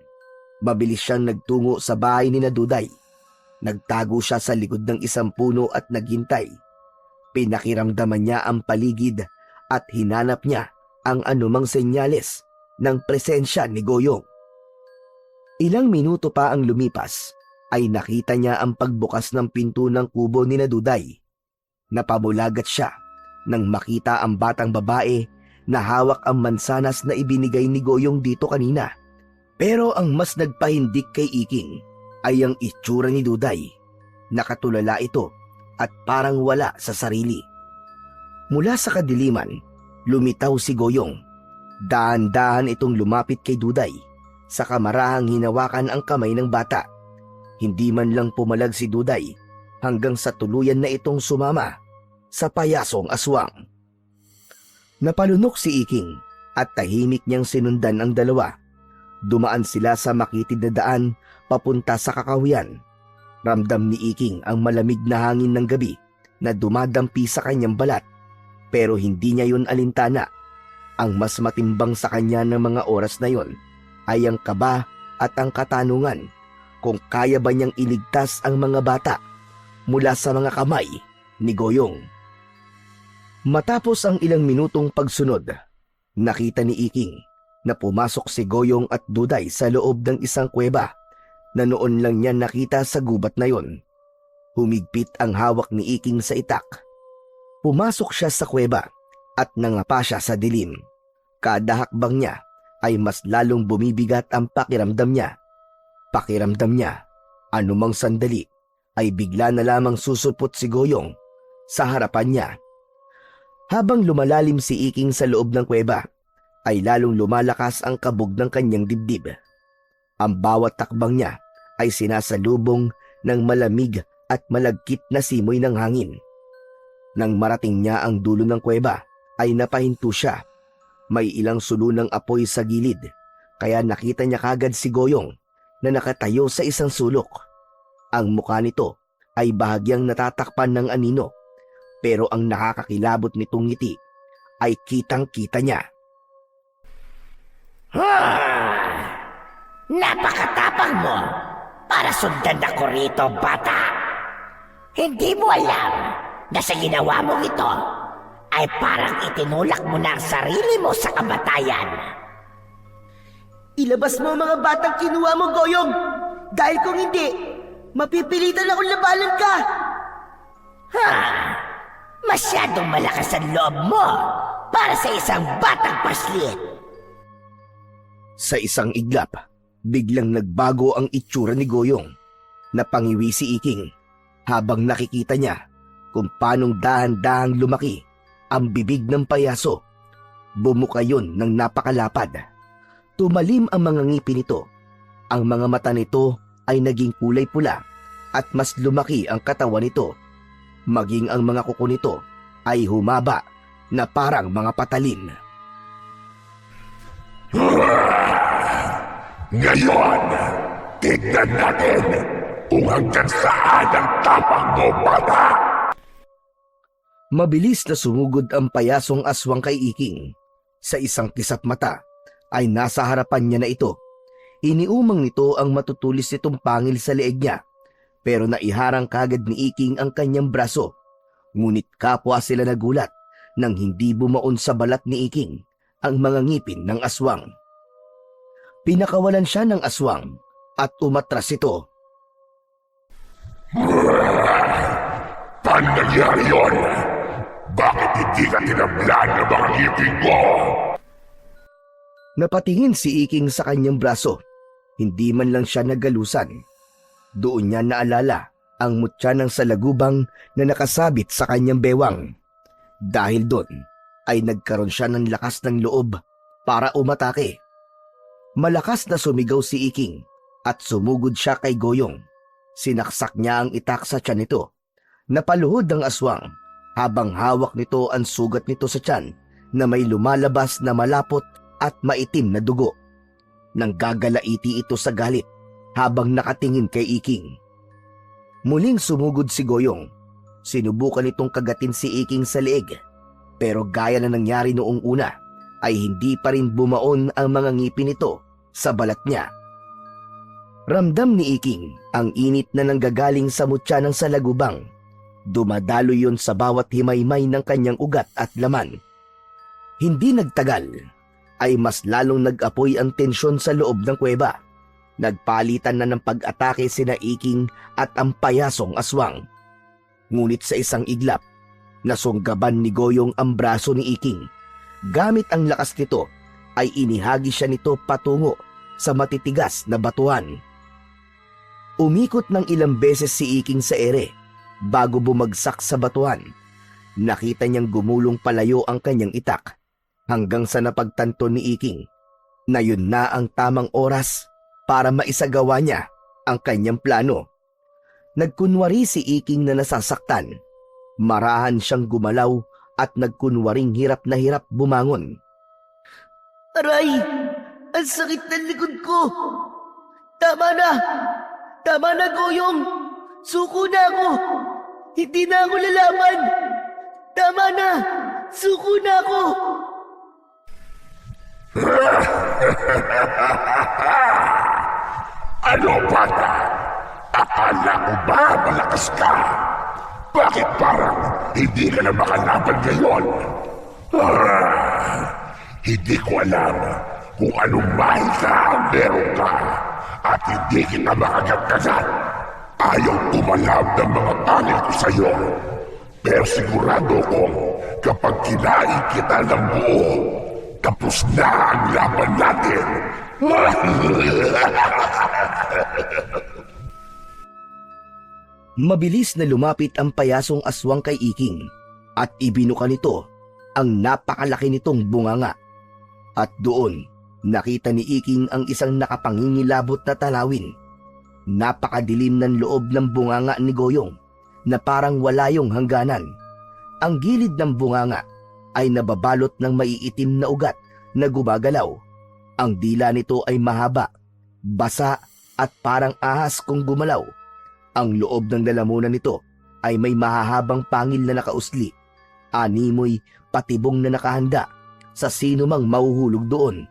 mabilis siyang nagtungo sa bahay ni Duday. Nagtago siya sa likod ng isang puno at naghintay. Pinakiramdaman niya ang paligid at hinanap niya ang anumang senyales ng presensya ni Goyong. Ilang minuto pa ang lumipas ay nakita niya ang pagbukas ng pinto ng kubo ni Duday. Napabulagat siya nang makita ang batang babae na hawak ang mansanas na ibinigay ni Goyong dito kanina. Pero ang mas nagpahindik kay Iking ay ang itsura ni Duday. Nakatulala ito at parang wala sa sarili. Mula sa kadiliman, lumitaw si Goyong. Dahan-dahan itong lumapit kay Duday, sa kamarahang hinawakan ang kamay ng bata. Hindi man lang pumalag si Duday hanggang sa tuluyan na itong sumama sa payasong aswang. Napalunok si Iking at tahimik niyang sinundan ang dalawa. Dumaan sila sa makitid na daan papunta sa kakahuyan. Ramdam ni Iking ang malamig na hangin ng gabi na dumadampi sa kanyang balat, pero hindi niya yun alintana. Ang mas matimbang sa kanya ng mga oras na yon ay ang kaba at ang katanungan kung kaya ba niyang iligtas ang mga bata mula sa mga kamay ni Goyong. Matapos ang ilang minutong pagsunod, nakita ni Iking na pumasok si Goyong at Duday sa loob ng isang kuweba na noon lang niya nakita sa gubat na yon. Humigpit ang hawak ni Iking sa itak. Pumasok siya sa kuweba at nangapa siya sa dilim. Kada hakbang niya ay mas lalong bumibigat ang pakiramdam niya. Pakiramdam niya, anumang sandali ay bigla na lamang susupot si Goyong sa harapan niya. Habang lumalalim si Iking sa loob ng kuweba, ay lalong lumalakas ang kabog ng kanyang dibdib. Ang bawat takbang niya ay sinasalubong ng malamig at malagkit na simoy ng hangin. Nang marating niya ang dulo ng kuweba, ay napahinto siya. May ilang sulo ng apoy sa gilid, kaya nakita niya kagad si Goyong na nakatayo sa isang sulok. Ang mukha nito ay bahagyang natatakpan ng anino, pero ang nakakakilabot nitong ngiti ay kitang-kita niya. Napakatapang mo para sundan ako rito, bata. Hindi mo alam na sa ginawa mong ito ay parang itinulak mo na ang sarili mo sa kamatayan. Ilabas mo ang mga batang kinuha mo, Goyong! Dahil kung hindi, mapipilitan akong labanan ka! Masyadong malakas ang loob mo para sa isang batang paslit. Sa isang iglap, biglang nagbago ang itsura ni Goyong. Napangiwi si Iking habang nakikita niya kung paanong dahan-dahang lumaki ang bibig ng payaso. Bumuka yun ng napakalapad. Tumalim ang mga ngipin nito. Ang mga mata nito ay naging kulay pula at mas lumaki ang katawan nito. Maging ang mga kuko nito ay humaba na parang mga patalim. Ngayon, tignan natin kung hanggang saan ang tapang mo, bata! Mabilis na sumugod ang payasong aswang kay Iking. Sa isang kisap mata ay nasa harapan niya na ito. Iniumang nito ang matutulis nitong pangil sa leeg niya, pero naiharang kagad ni Iking ang kanyang braso. Ngunit kapwa sila nagulat nang hindi bumaon sa balat ni Iking ang mga ngipin ng aswang. Pinakawalan siya ng aswang at umatras ito. Paano nangyari yun? Bakit hindi ka tinablan ng mga ngipin mo? Napatingin si Iking sa kanyang braso. Hindi man lang siya nagalusan. Doon niya naalala ang mutya ng salagubang na nakasabit sa kanyang bewang. Dahil doon ay nagkaroon siya ng lakas ng loob para umatake. Malakas na sumigaw si Iking at sumugod siya kay Goyong. Sinaksak niya ang itak sa tiyan nito. Napaluhod ang aswang habang hawak nito ang sugat nito sa tiyan na may lumalabas na malapot at maitim na dugo. Nanggagalaiti ito sa galit habang nakatingin kay Iking. Muling sumugod si Goyong. Sinubukan itong kagatin si Iking sa leeg, pero gaya na nangyari noong una ay hindi pa rin bumaon ang mga ngipin nito sa balat niya. Ramdam ni Iking ang init na nanggagaling sa mutya ng salagubang. Dumadalo yon sa bawat himaymay ng kanyang ugat at laman. Hindi nagtagal ay mas lalong nag-apoy ang tensyon sa loob ng kuweba. Nagpalitan na ng pag-atake sina Iking at ang payasong aswang. Ngunit sa isang iglap, nasunggaban ni Goyong ang braso ni Iking. Gamit ang lakas nito, ay inihagi siya nito patungo sa matitigas na batuhan. Umikot ng ilang beses si Iking sa ere bago bumagsak sa batuhan. Nakita niyang gumulong palayo ang kanyang itak hanggang sa napagtanto ni Iking na yun na ang tamang oras para maisagawa niya ang kanyang plano. Nagkunwari si Iking na nasasaktan. Marahan siyang gumalaw at nagkunwaring hirap na hirap bumangon. Aray! Ang sakit ng likod ko! Tama na! Tama na, Goyong! Suko na ako! Hindi na ako lalaban! Tama na! Suko na ako! Ano, bata? Akala ko ba malakas ka? Bakit parang hindi ka na makalaban ngayon? Hindi ko alam kung anong mahika ang meron ka at hindi kita makagagdagan. Ayaw tumalab ng mga pangil ko sa'yo. Pero sigurado kong kapag kinain kita ng buo, tapos na ang laban natin. Mabilis na lumapit ang payasong aswang kay Iking at ibinuka nito ang napakalaki nitong bunganga. At doon, nakita ni Iking ang isang nakapangingilabot na talawin. Napakadilim ng loob ng bunganga ni Goyong na parang wala yung hangganan. Ang gilid ng bunganga ay nababalot ng maiitim na ugat na gumagalaw. Ang dila nito ay mahaba, basa at parang ahas kung gumalaw. Ang loob ng lalamunan nito ay may mahahabang pangil na nakausli, animoy patibong na nakahanda sa sino mang mahuhulog doon.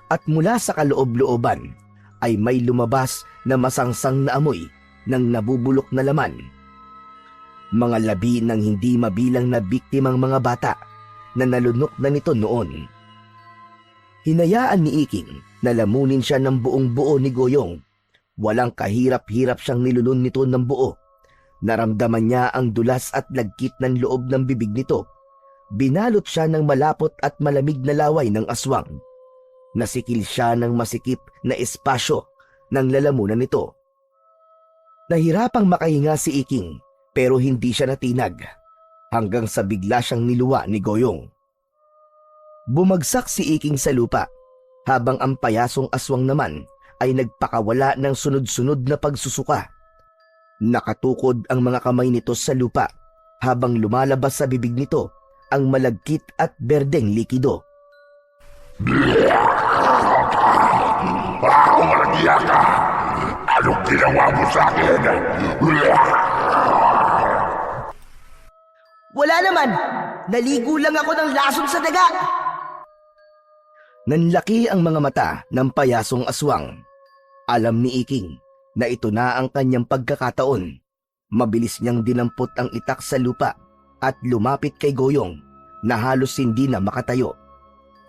At mula sa kaloob-looban ay may lumabas na masangsang na amoy ng nabubulok na laman. Mga labi ng hindi mabilang na biktimang mga bata na nalunok na nito noon. Hinayaan ni Iking na lamunin siya ng buong buo ni Goyong. Walang kahirap-hirap siyang nilulun nito ng buo. Naramdaman niya ang dulas at lagkit ng loob ng bibig nito. Binalot siya ng malapot at malamig na laway ng aswang. Nasikil siya ng masikip na espasyo ng lalamunan nito. Nahirapang makahinga si Iking pero hindi siya natinag hanggang sa bigla siyang niluwa ni Goyong. Bumagsak si Iking sa lupa habang ang payasong aswang naman ay nagpakawala ng sunod-sunod na pagsusuka. Nakatukod ang mga kamay nito sa lupa habang lumalabas sa bibig nito ang malagkit at berdeng likido. Walang iya ka! Anong ginawa mo sa akin? Wala naman! Naligo lang ako ng lason sa daga! Nanlaki ang mga mata ng payasong aswang. Alam ni Iking na ito na ang kanyang pagkakataon. Mabilis niyang dinampot ang itak sa lupa at lumapit kay Goyong na halos hindi na makatayo.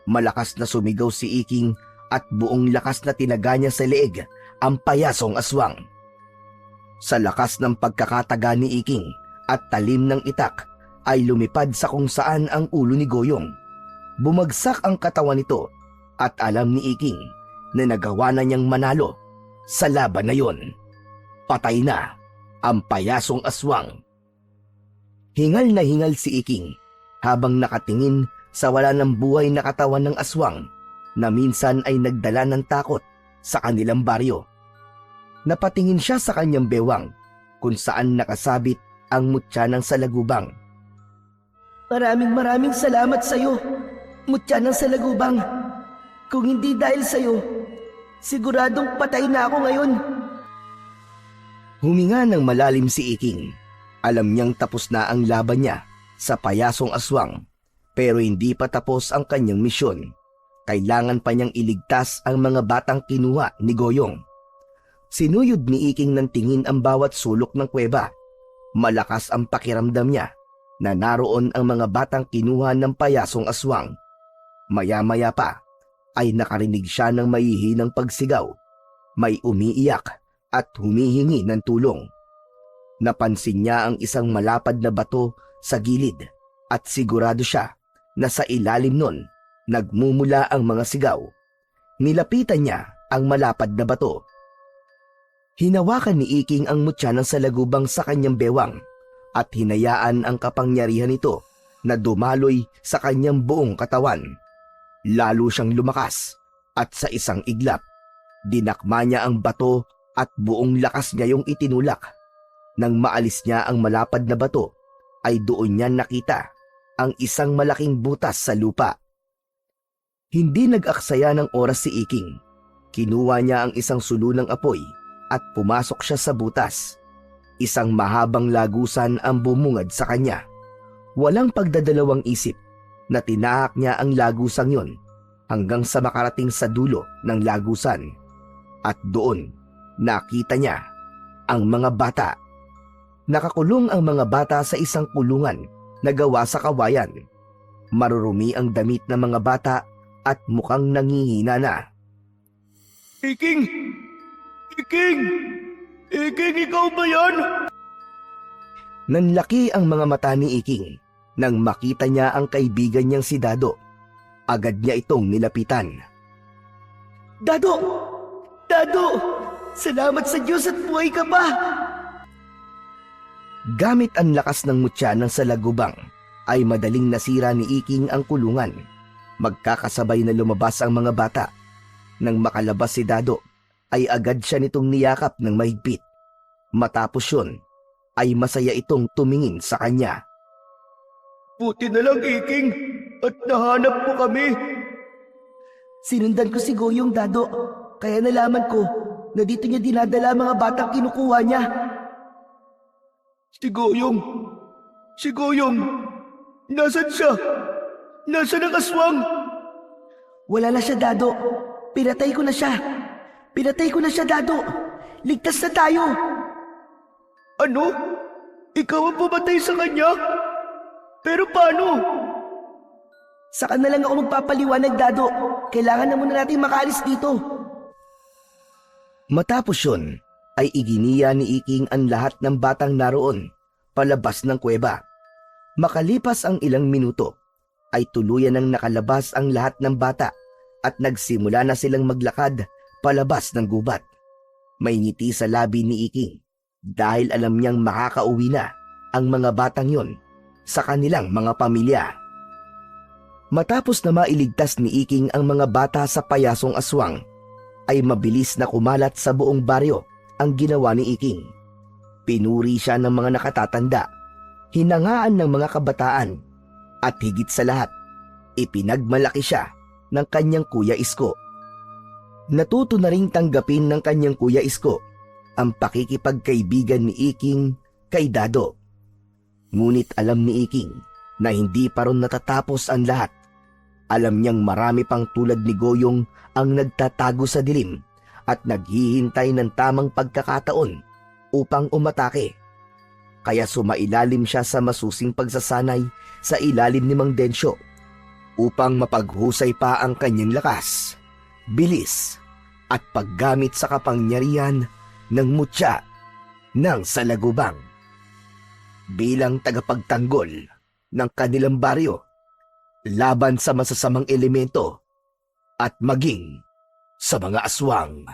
Malakas na sumigaw si Iking at buong lakas na tinaga niya sa leeg ang payasong aswang. Sa lakas ng pagkakataga ni Iking at talim ng itak ay lumipad sa kung saan ang ulo ni Goyong. Bumagsak ang katawan nito at alam ni Iking na nagawa na niyang manalo sa laban na yon. Patay na ang payasong aswang. Hingal na hingal si Iking habang nakatingin sa wala ng buhay na katawan ng aswang na minsan ay nagdala ng takot sa kanilang baryo. Napatingin siya sa kanyang bewang kung saan nakasabit ang mutya ng salagubang. Maraming salamat sa'yo, mutya ng salagubang. Kung hindi dahil sa'yo, siguradong patay na ako ngayon. Huminga ng malalim si Iking. Alam niyang tapos na ang laban niya sa payasong aswang, pero hindi pa tapos ang kanyang misyon. Kailangan pa niyang iligtas ang mga batang kinuha ni Goyong. Sinuyod ni Iking ng tingin ang bawat sulok ng kuweba. Malakas ang pakiramdam niya na naroon ang mga batang kinuha ng payasong aswang. Maya-maya pa ay nakarinig siya ng mahihinang pagsigaw. May umiiyak at humihingi ng tulong. Napansin niya ang isang malapad na bato sa gilid at sigurado siya na sa ilalim nun nagmumula ang mga sigaw. Nilapitan niya ang malapad na bato. Hinawakan ni Iking ang mutya ng salagubang sa kanyang bewang at hinayaan ang kapangyarihan nito na dumaloy sa kanyang buong katawan. Lalo siyang lumakas at sa isang iglap, dinakma niya ang bato at buong lakas niya yung itinulak. Nang maalis niya ang malapad na bato, ay doon niya nakita ang isang malaking butas sa lupa. Hindi nag-aksaya ng oras si Iking. Kinuha niya ang isang sulunang apoy at pumasok siya sa butas. Isang mahabang lagusan ang bumungad sa kanya. Walang pagdadalawang isip na tinahak niya ang lagusang yon hanggang sa makarating sa dulo ng lagusan. At doon, nakita niya ang mga bata. Nakakulong ang mga bata sa isang kulungan na gawa sa kawayan. Marurumi ang damit ng mga bata at mukhang nangihina na. Iking! Iking! Iking, ikaw ba yan? Nanlaki ang mga mata ni Iking nang makita niya ang kaibigan niyang si Dado. Agad niya itong nilapitan. Dado! Dado! Salamat sa Diyos at buhay ka pa! Gamit ang lakas ng mutya ng salagubang, ay madaling nasira ni Iking ang kulungan. Magkakasabay na lumabas ang mga bata. Nang makalabas si Dado, ay agad siya nitong niyakap ng mahigpit. Matapos yun, ay masaya itong tumingin sa kanya. Buti na lang, Iking, at nahanap mo kami. Sinundan ko si Goyong, Dado. Kaya nalaman ko na dito niya dinadala ang mga batang kinukuha niya. Si Goyong! Si Goyong! Nasaan siya? Nasaan ang aswang? Wala na siya, Dado. Pinatay ko na siya. Pinatay ko na siya, Dado. Ligtas na tayo. Ano? Ikaw ang pumatay sa kanya? Pero paano? Saka na lang ako magpapaliwanag, Dado. Kailangan na muna natin makaalis dito. Matapos yun, ay iginiya ni Iking ang lahat ng batang naroon palabas ng kuweba. Makalipas ang ilang minuto, ay tuluyan ng nakalabas ang lahat ng bata at nagsimula na silang maglakad palabas ng gubat. May ngiti sa labi ni Iking dahil alam niyang makakauwi na ang mga batang yon sa kanilang mga pamilya. Matapos na mailigtas ni Iking ang mga bata sa payasong aswang, ay mabilis na kumalat sa buong baryo ang ginawa ni Iking. Pinuri siya ng mga nakatatanda, hinangaan ng mga kabataan, at higit sa lahat, ipinagmalaki siya ng kanyang Kuya Isko. Natuto na ring tanggapin ng kanyang Kuya Isko ang pakikipagkaibigan ni Iking kay Dado. Ngunit alam ni Iking na hindi pa ron natatapos ang lahat. Alam niyang marami pang tulad ni Goyong ang nagtatago sa dilim at naghihintay ng tamang pagkakataon upang umatake. Kaya sumailalim siya sa masusing pagsasanay sa ilalim ni Mang Densyo upang mapaghusay pa ang kanyang lakas, bilis at paggamit sa kapangyarihan ng mutya ng salagubang. Bilang tagapagtanggol ng kanilang baryo laban sa masasamang elemento at maging sa mga aswang.